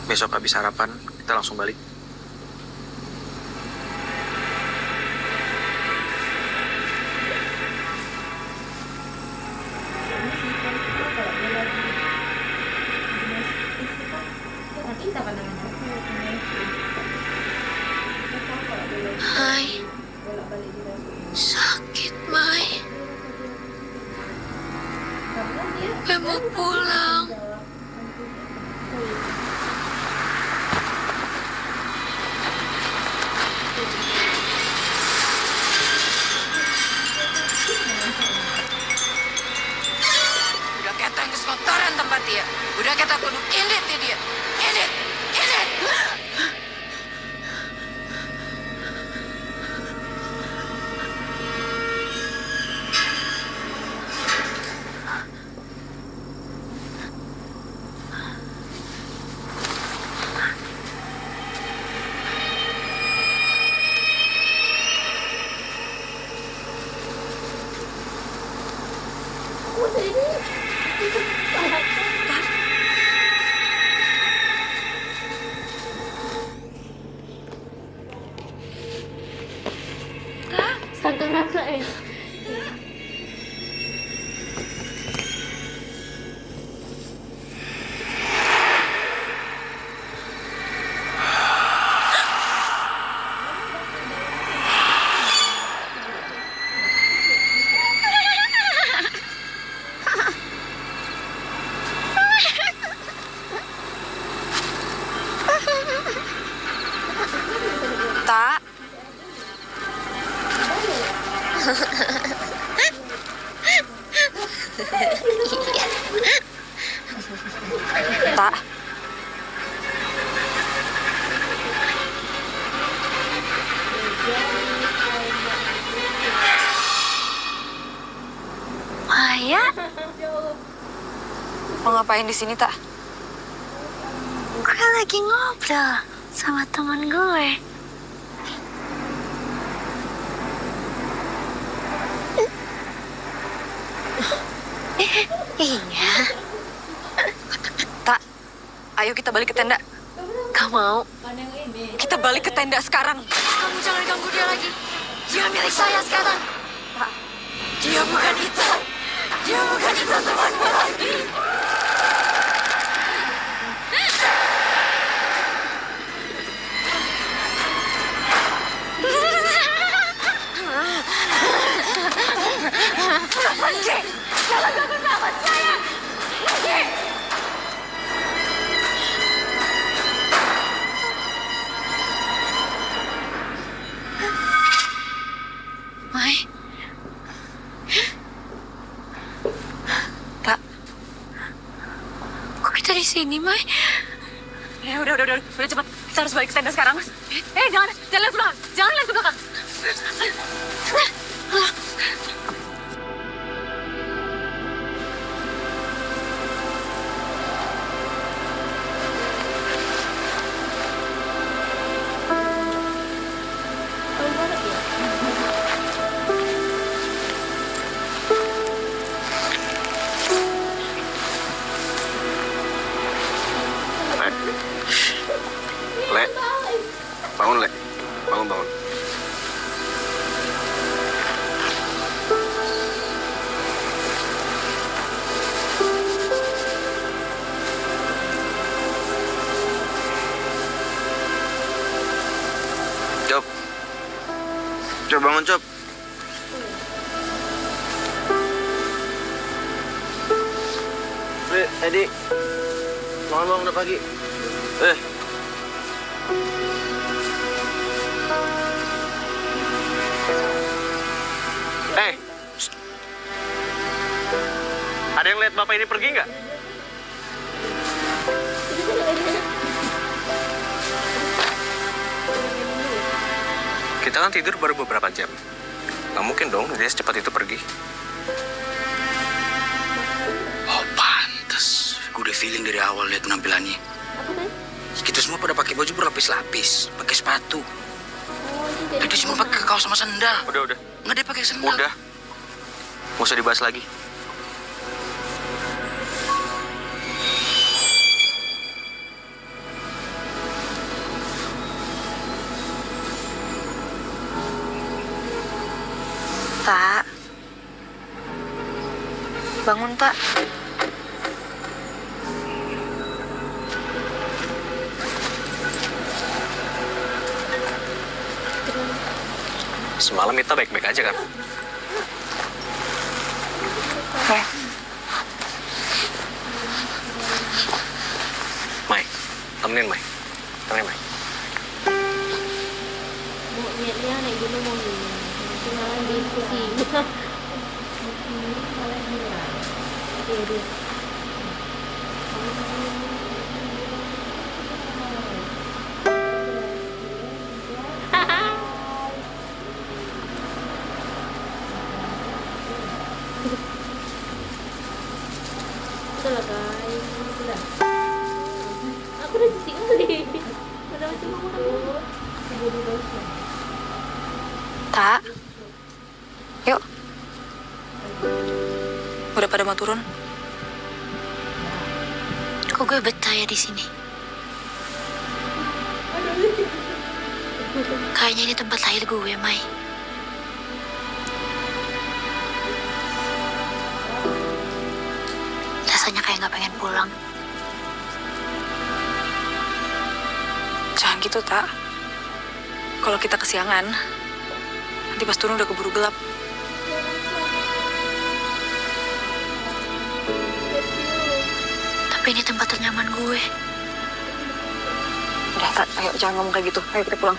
Speaker 6: Besok habis sarapan, kita langsung balik.
Speaker 2: Gue mau pulang. Udah kata yang keskotoran tempat dia. Udah kata kudu edit ya dia. Edit.
Speaker 1: Sangka kakak ya.
Speaker 2: Tak. Tak. Maya? Mau ngapain di sini, Tak? Gue lagi ngobrol sama teman gue. Iya. Tak, ayo kita balik ke tenda. Gak mau. Kita balik ke tenda sekarang. Kamu jangan ganggu dia lagi. Dia milik saya sekarang. Pak, dia bukan Ita. Dia bukan Ita temanmu lagi. Pergi! Jangan ganggu sahabat saya! Pergi! Mai? Tak. Kok kita di sini, Mai? Ya udah cepat. Kita harus balik ke tenda sekarang. Jangan lihat ke belakang. Jangan lihat ke belakang.
Speaker 6: Le, bangun Le, bangun. Cop bangun Cop. Edi, bangun udah pagi. Ada yang lihat bapak ini pergi nggak?
Speaker 8: Kita kan tidur baru beberapa jam. Nggak mungkin dong dia secepat itu pergi.
Speaker 11: Oh, pantes. Gue udah feeling dari awal lihat penampilannya. Kita semua pada pakai baju berlapis-lapis, pakai sepatu. Dia cuma pakai kaos sama sendal.
Speaker 6: Udah.
Speaker 11: Nggak dia pakai sendal.
Speaker 6: Udah. Nggak usah dibahas lagi.
Speaker 2: Tak. Bangun, Tak.
Speaker 8: Semalam kita baik-baik aja kan? temenin, Mai. Temenin, Mai.
Speaker 1: Mau niatnya naik gunung mau gini. Kenalan diskusi. Oke, deh. Betul lah guys, betul lah. Aku udah cuci kali. Udah macam aku.
Speaker 2: Tak. Yuk. Udah pada mau turun? Kok gue betah ya di sini? Kayaknya ini tempat lahir gue, Mai. Rasanya kayak nggak pengen pulang. Jangan gitu, Tak. Kalau kita kesiangan, nanti pas turun udah keburu gelap. Tapi ini tempat ternyaman gue. Udah, Tak, ayo jangan ngomong kayak gitu. Ayo kita pulang.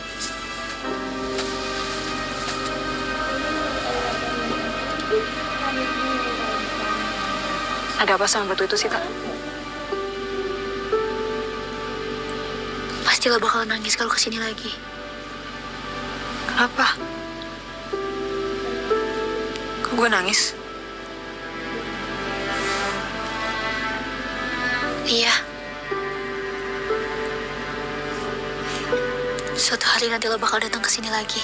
Speaker 2: Ada apa sama batu itu sih, Tak? Pasti lo bakal nangis kalau kesini lagi. Kenapa? Kok gue nangis? Iya. Suatu hari nanti lo bakal datang kesini lagi.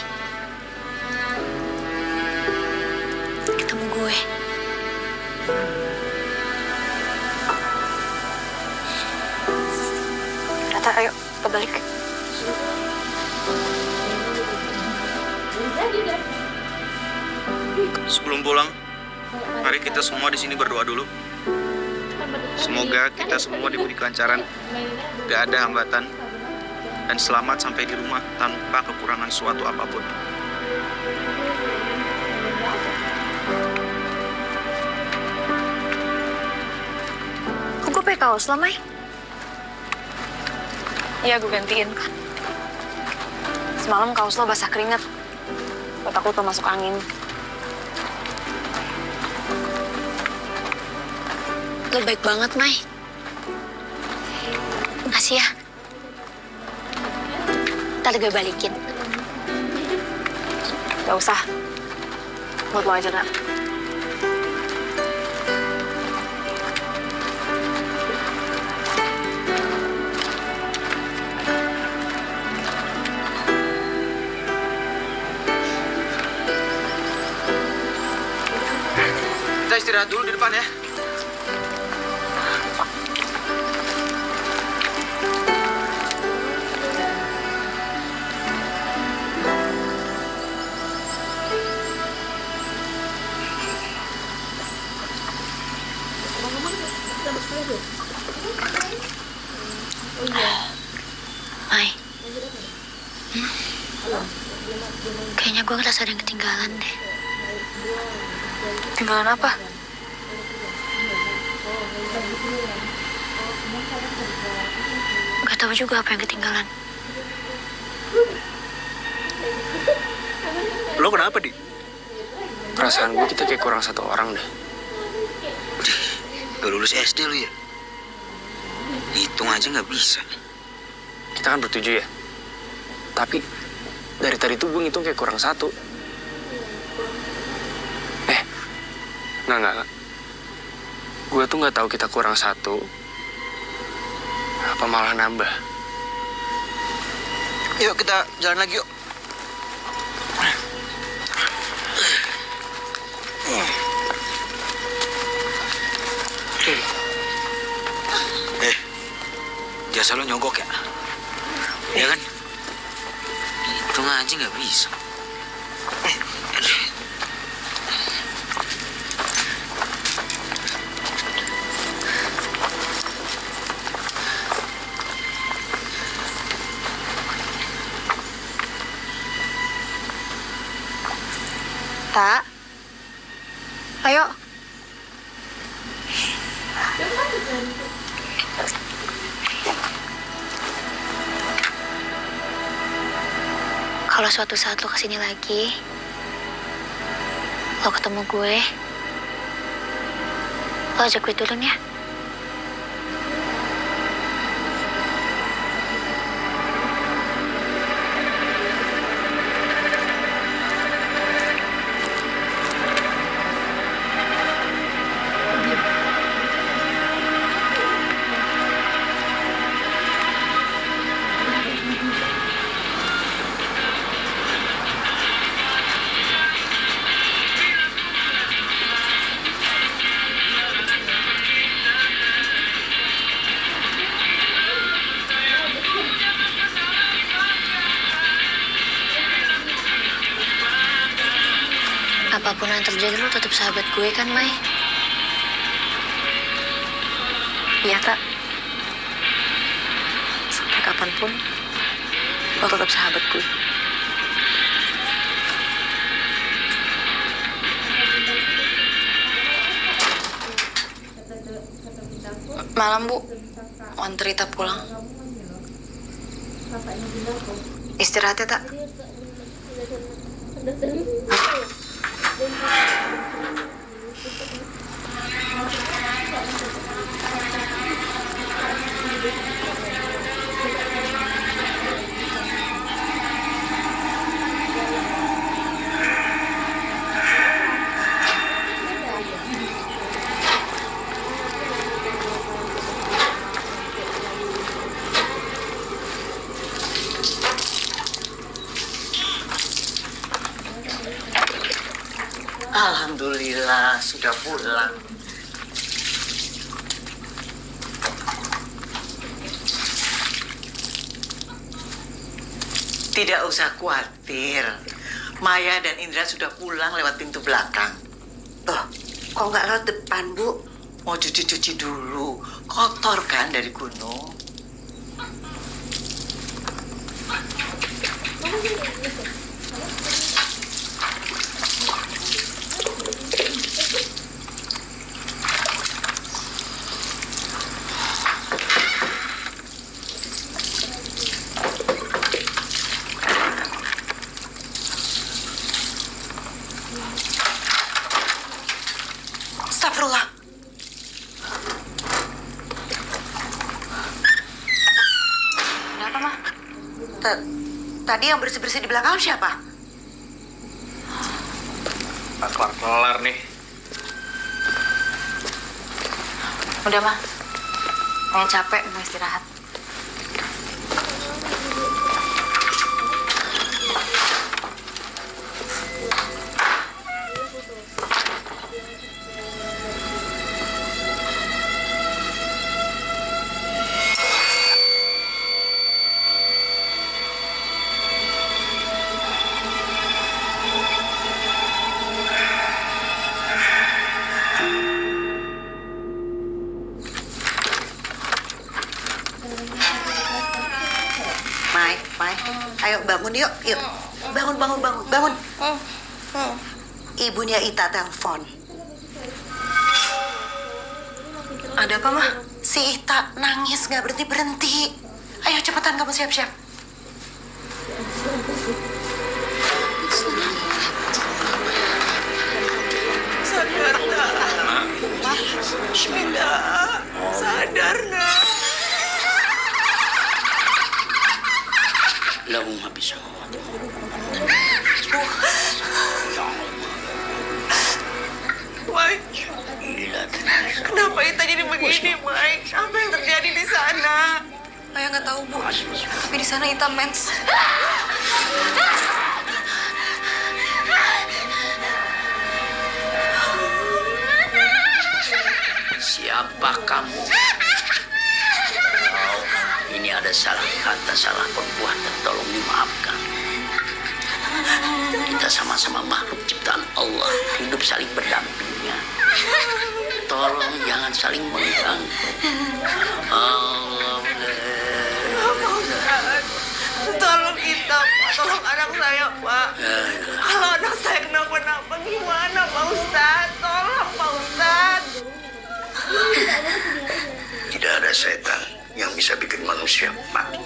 Speaker 2: Ketemu gue. Rata, ayo, kita balik.
Speaker 6: Sebelum pulang, mari kita semua di sini berdoa dulu. Semoga kita semua diberi kelancaran, gak ada hambatan, dan selamat sampai di rumah tanpa kekurangan suatu apapun.
Speaker 2: Kok gue pakai kaos lah, Mai? Iya, gue gantiin. Semalam kaos lo basah keringat. Gue takut lo masuk angin. Lo baik banget, Mai. Makasih ya. Ntar gue balikin. Gak usah. Buat lo aja, Nak.
Speaker 6: Kita istirahat dulu di depan ya.
Speaker 2: Mai. Kayaknya gue ngerasa ada yang ketinggalan deh. Ketinggalan apa? Gak tahu juga apa yang ketinggalan.
Speaker 8: Lo kenapa, Di? Perasaan gue kita kayak kurang satu orang deh.
Speaker 11: Gak lulus SD lu ya? Hitung aja nggak bisa.
Speaker 8: Kita kan bertujuh ya. Tapi dari tadi tuh gue ngitung kayak kurang satu. Nggak. Gue tuh nggak tahu kita kurang satu, apa malah nambah.
Speaker 11: Yuk kita jalan lagi yuk. Jasa lo nyogok ya? Ya kan? Hitung aja nggak bisa.
Speaker 2: Tak. Ayo. Kalau suatu saat lo kesini lagi, lo ketemu gue, lo ajak gue turun ya. Apapun yang terjadi, lo tetap sahabat gue kan, Mai? Iya, Kak. Sampai kapanpun, lo tetap sahabat gue. Malam, Bu. Mau antar Rita pulang. Istirahat ya, Tak?
Speaker 11: Alhamdulillah sudah pulang. Tidak usah khawatir. Maya dan Indra sudah pulang lewat pintu belakang. Loh, kok nggak lewat depan, Bu? Mau cuci-cuci dulu. Kotor kan dari gunung. Astagfirullah.
Speaker 2: Kenapa, Ma?
Speaker 11: Tadi yang bersih-bersih di belakang siapa?
Speaker 8: Kelar-kelar nih.
Speaker 2: Udah, Ma. Mau capek, mau istirahat.
Speaker 11: Mai, ayo bangun yuk. Bangun. Ibunya Ita telepon.
Speaker 2: Ada apa, Ma?
Speaker 11: Si Ita nangis nggak berhenti. Ayo cepetan kamu siap-siap. Sadar nak. Bismillah. Sadar nak.
Speaker 12: Lahum habis
Speaker 11: Mai, kenapa Ita jadi begini, Mai? Apa yang terjadi di sana?
Speaker 2: Saya nggak tahu, Bu. Tapi di sana Ita mens.
Speaker 12: Siapa kamu? Ini ada salah kata, salah perbuatan, tolong dimaafkan. Kita sama-sama makhluk ciptaan Allah, hidup saling berdampingan. Tolong jangan saling mengganggu. Allah.
Speaker 11: Tolong Ita, Pak. Tolong anak saya, Pak. Kalau anak saya kenapa-napa gimana, Pak Ustadz? Tolong, Pak Ustadz.
Speaker 12: Tidak ada setan yang bisa bikin manusia mati.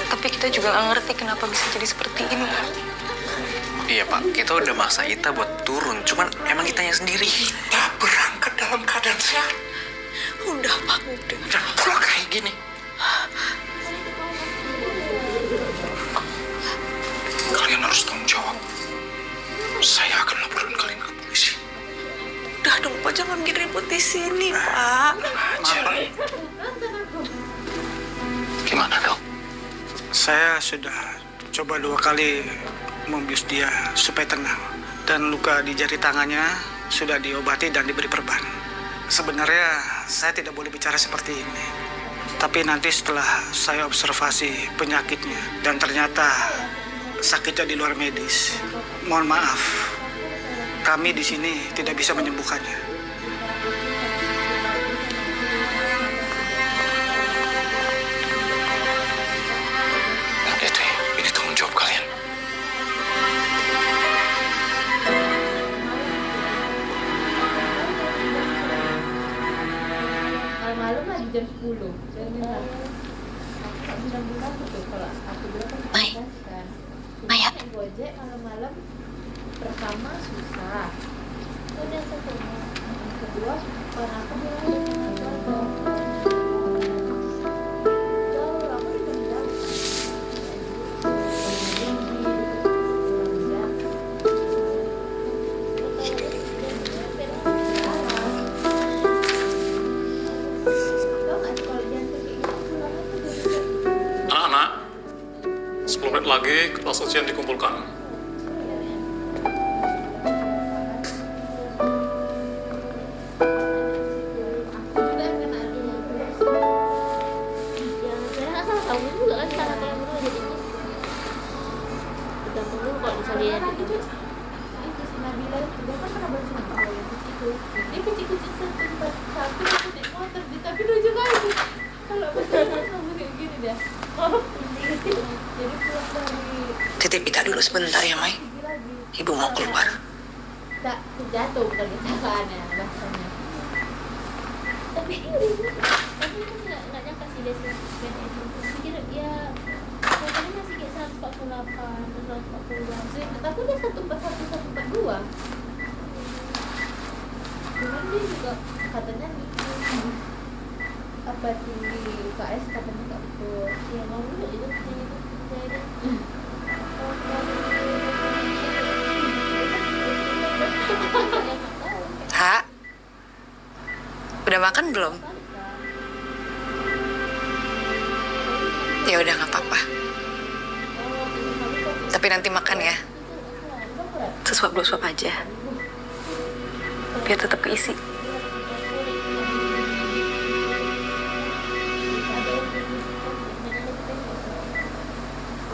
Speaker 2: Tapi kita juga nggak ngerti kenapa bisa jadi seperti ini.
Speaker 8: Iya Pak, kita udah maksa Ita buat turun, cuman emang Itanya sendiri.
Speaker 9: Kita berangkat dalam keadaan sehat.
Speaker 2: Udah Pak, udah.
Speaker 9: Dan pulang kayak gini. Kalian harus tanggung jawab. Saya akan laporin kalian ke polisi.
Speaker 2: Udah dong Pak, jangan bikin ribut di sini Pak.
Speaker 9: Gimana dok? Saya sudah coba 2 kali membius dia supaya tenang. Dan luka di jari tangannya sudah diobati dan diberi perban. Sebenarnya saya tidak boleh bicara seperti ini. Tapi nanti setelah saya observasi penyakitnya dan ternyata sakitnya di luar medis, mohon maaf, kami di sini tidak bisa menyembuhkannya.
Speaker 8: Ini tanggung jawab kalian.
Speaker 1: Malam-malam lagi jam 10. Saya bilang, aku nggak bilang gitu. Kalau aku bilang kan
Speaker 2: Mai.
Speaker 1: kan.
Speaker 2: Mayat.
Speaker 1: Naik Gojek malam-malam pertama susah. Itu udah ketemu. Yang kedua, orang aku bilang jauh. Jauh, aku di jauh.
Speaker 13: Anak-anak, 10 menit lagi kelas ujian dikumpulkan.
Speaker 3: Dia kecil-kecil setempat satu naik motor tapi lucu kali kalau betul kamu kayak gini dah. Jadi pulang dari
Speaker 2: Titip Ita dulu sebentar ya Mai. Ibu mau keluar.
Speaker 1: Tak jatuh bukan kecelakaan ya bahasanya. Tapi nggak nyangka sih dia sekian itu. Pikir ya katanya masih kayak 148 atau 140. Tapi dia 141 142. Cuman dia juga katanya apa tinggi UKS katanya nggak betul. Ya mau dulu itu saya
Speaker 2: Ha? Udah makan belum? Ya udah nggak apa-apa. Tapi nanti makan ya. Sesuap 2 suap aja. Biar tetap keisi.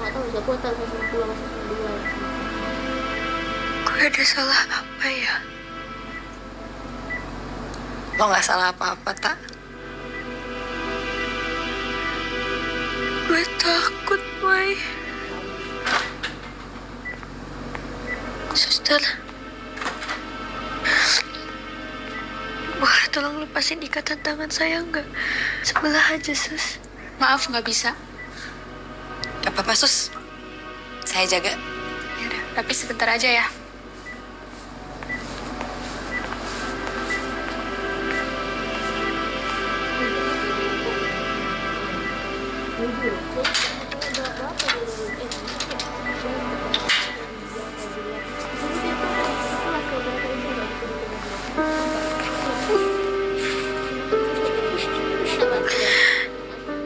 Speaker 1: nggak tahu udah kuota 110 masih 102.
Speaker 2: Gue ada salah apa ya? Lo nggak salah apa-apa, tak? Gue takut, Mai. Suster, boleh tolong lepasin ikatan tangan saya nggak? Sebelah aja, Sus.
Speaker 14: Maaf, nggak bisa.
Speaker 2: Gak apa-apa, Sus. Saya jaga.
Speaker 14: Yaudah, tapi sebentar aja ya.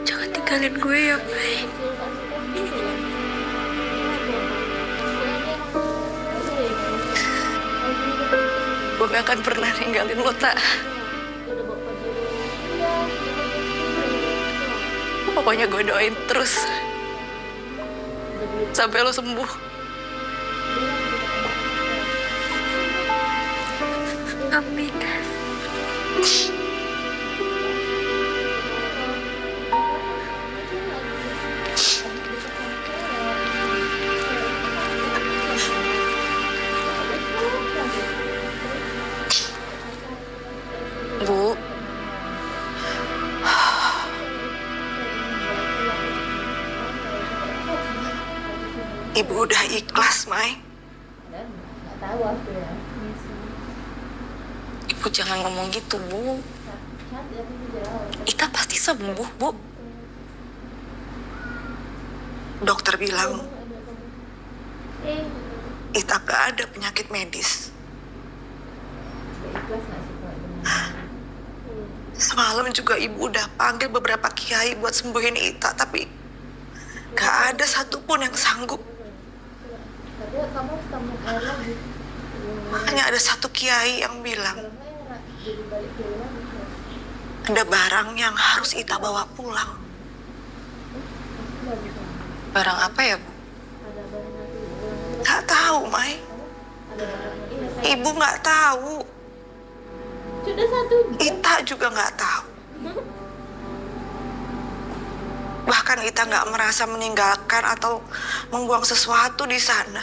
Speaker 2: Jangan tinggalin gue ya, Mai. Gue gak akan pernah ninggalin lo, tak. Pokoknya gue doain terus sampai lo sembuh. Amin. Bu,
Speaker 11: Ibu udah ikhlas, Mai.
Speaker 1: Dan nggak tahu aku ya.
Speaker 2: Ibu jangan ngomong gitu, Bu.
Speaker 1: Cantik tapi jerawat.
Speaker 2: Ita pasti sembuh, Bu.
Speaker 11: Dokter bilang
Speaker 1: Eh,
Speaker 11: Ita gak ada penyakit medis.
Speaker 1: ikhlas nggak sih kalau itu?
Speaker 11: Semalam juga ibu udah panggil beberapa kiai buat sembuhin Ita, tapi gak ada satupun yang sanggup.
Speaker 1: Tapi kamu harus tambah air lagi.
Speaker 11: Hanya ada satu kiai yang bilang
Speaker 1: Kalau nggak jadi balik dulu lagi.
Speaker 11: ada barang yang harus Ita bawa pulang.
Speaker 2: Barang apa ya, Bu?
Speaker 1: Ada barang lagi.
Speaker 11: Gak tahu, Mai.
Speaker 1: Ada barang lagi.
Speaker 11: Ibu gak tahu.
Speaker 1: Sudah 1 jam.
Speaker 11: Ita juga gak tahu. Bahkan Ita gak merasa meninggalkan atau membuang sesuatu di sana.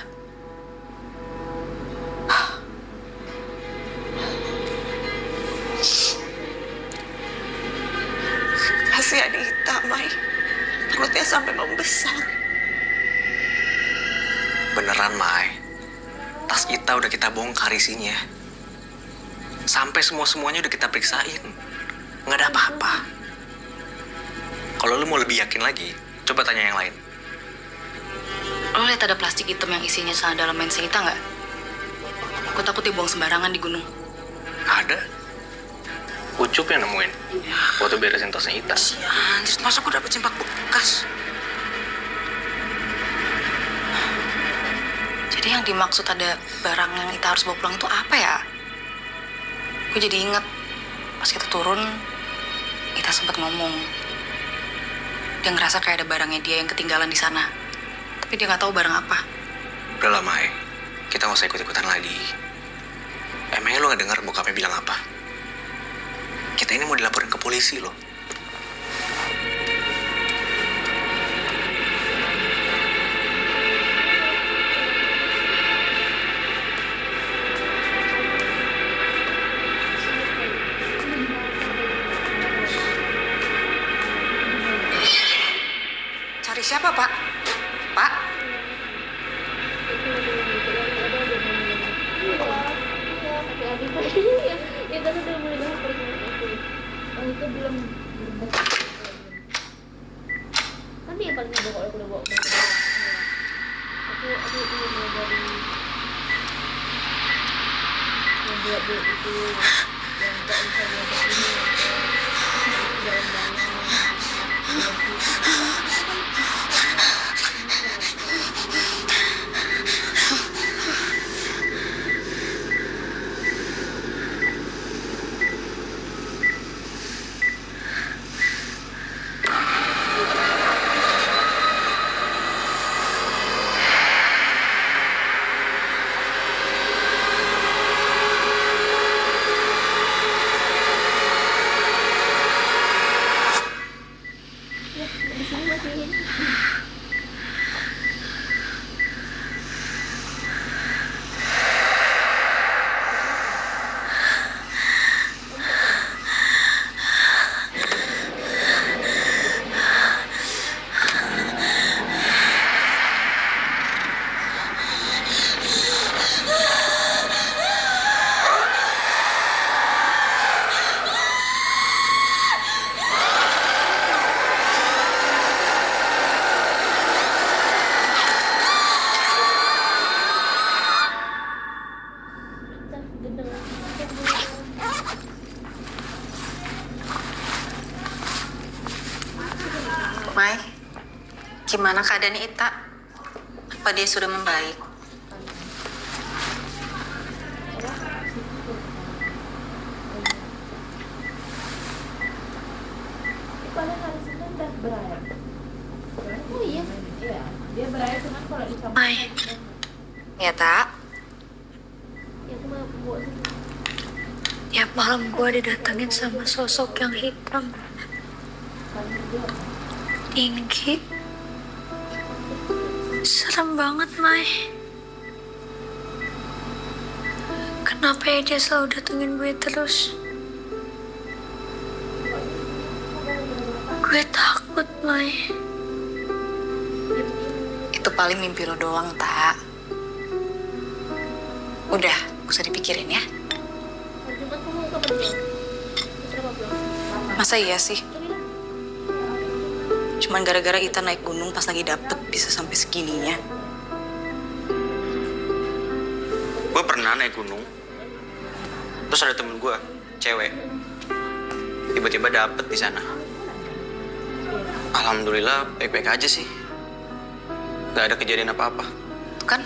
Speaker 11: Kasihan Ita, Mai. Perutnya sampai membesar.
Speaker 8: Beneran, Mai. Tas Ita udah kita bongkar isinya. Sampai semua-semuanya udah kita periksain. Nggak ada apa-apa. Kalau lu mau lebih yakin lagi, coba tanya yang lain.
Speaker 2: Lo lihat ada plastik hitam yang isinya sana dalam mensing Ita nggak? Aku takut dibuang sembarangan di gunung.
Speaker 8: Ada. Ucup yang nemuin. Waktu beresin tasnya Ita.
Speaker 11: Anjir, masa aku dapet cimpak bekas?
Speaker 2: Jadi yang dimaksud ada barang yang Ita harus bawa pulang itu apa ya? Aku jadi inget pas kita turun, Ita sempat ngomong. Dia ngerasa kayak ada barangnya dia yang ketinggalan di sana. Tapi dia nggak tahu barang apa.
Speaker 8: Udah lah, Mai. Kita nggak usah ikut-ikutan lagi. Emangnya lu nggak dengar bokapnya bilang apa? Kita ini mau dilaporin ke polisi loh.
Speaker 11: Cari siapa, Pak? Pak?
Speaker 1: Tapi Abi itu udah mulai bahas periksa itu. Oh itu belum. Kan dia paling ada kalau aku udah bawa. Aku itu mulai dari membuat itu yang tak bisa buat ini. Jalan-jalan. Di sini masih ini.
Speaker 2: Mai, gimana keadaan Ita? Apa dia sudah membaik?
Speaker 1: Pada hari Senin udah berair. Oh iya. Iya, dia berair cuman kalau di kamar.
Speaker 2: Mai. Ya, Tak.
Speaker 1: Ya aku mau bawa sini.
Speaker 14: Tiap malam gue didatengin sama sosok yang hitam, tinggi, serem banget, Mai. Kenapa ya dia selalu datengin gue terus? Gue takut, Mai.
Speaker 2: Itu
Speaker 15: paling mimpi lo doang, tak. Udah, gak usah dipikirin ya.
Speaker 1: Hari Jumat kamu kapan pulang? Berapa pulang?
Speaker 15: Masa iya sih? Cuman gara-gara Ita naik gunung pas lagi dapet bisa sampai segininya.
Speaker 6: Gue pernah naik gunung. Terus ada temen gue, cewek. Tiba-tiba dapet di sana. Alhamdulillah baik-baik aja sih. Gak ada kejadian apa-apa.
Speaker 15: Tuh kan,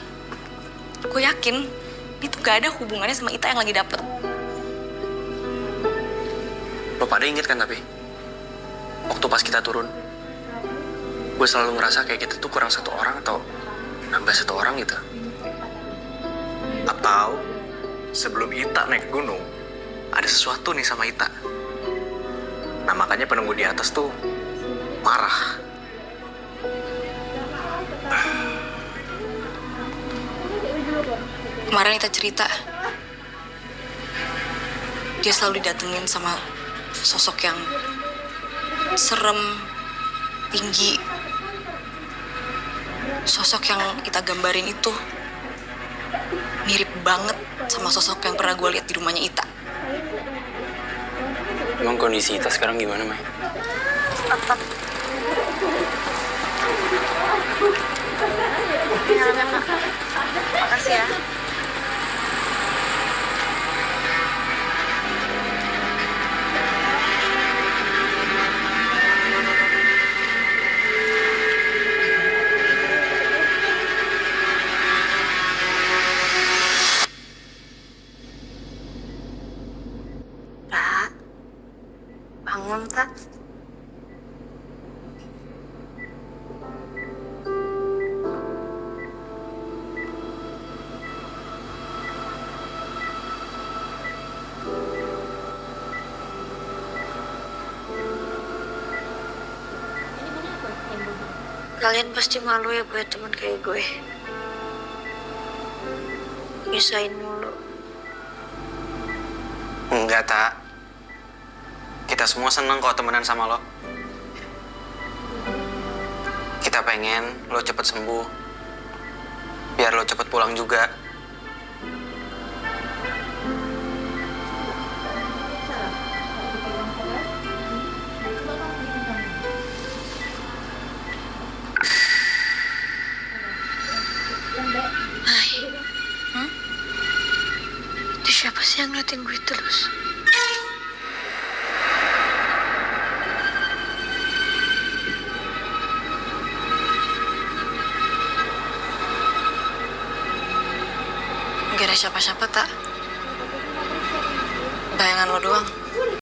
Speaker 15: gue yakin itu gak ada hubungannya sama Ita yang lagi dapet.
Speaker 8: Lo pada inget kan tapi? Waktu pas kita turun, gue selalu ngerasa kayak kita tuh kurang satu orang atau nambah satu orang gitu. Atau sebelum Ita naik gunung, ada sesuatu nih sama Ita. Nah makanya penunggu di atas tuh marah.
Speaker 15: Kemarin Ita cerita, dia selalu didatengin sama sosok yang serem, tinggi. Sosok yang kita gambarin itu mirip banget sama sosok yang pernah gue lihat di rumahnya Ita.
Speaker 7: Emang kondisi Ita sekarang gimana, Mai?
Speaker 15: Makasih ya. Tak, bangun tak.
Speaker 14: Kalian pasti malu ya punya teman kayak gue. Nyusahin mulu.
Speaker 8: Enggak, tak. Kita semua seneng kok temenan sama lo. Kita pengen lo cepet sembuh. Biar lo cepet pulang juga.
Speaker 14: Hai. Itu siapa sih yang ngeliatin gue terus?
Speaker 15: Gak ada siapa-siapa, tak. Bayangan lo doang.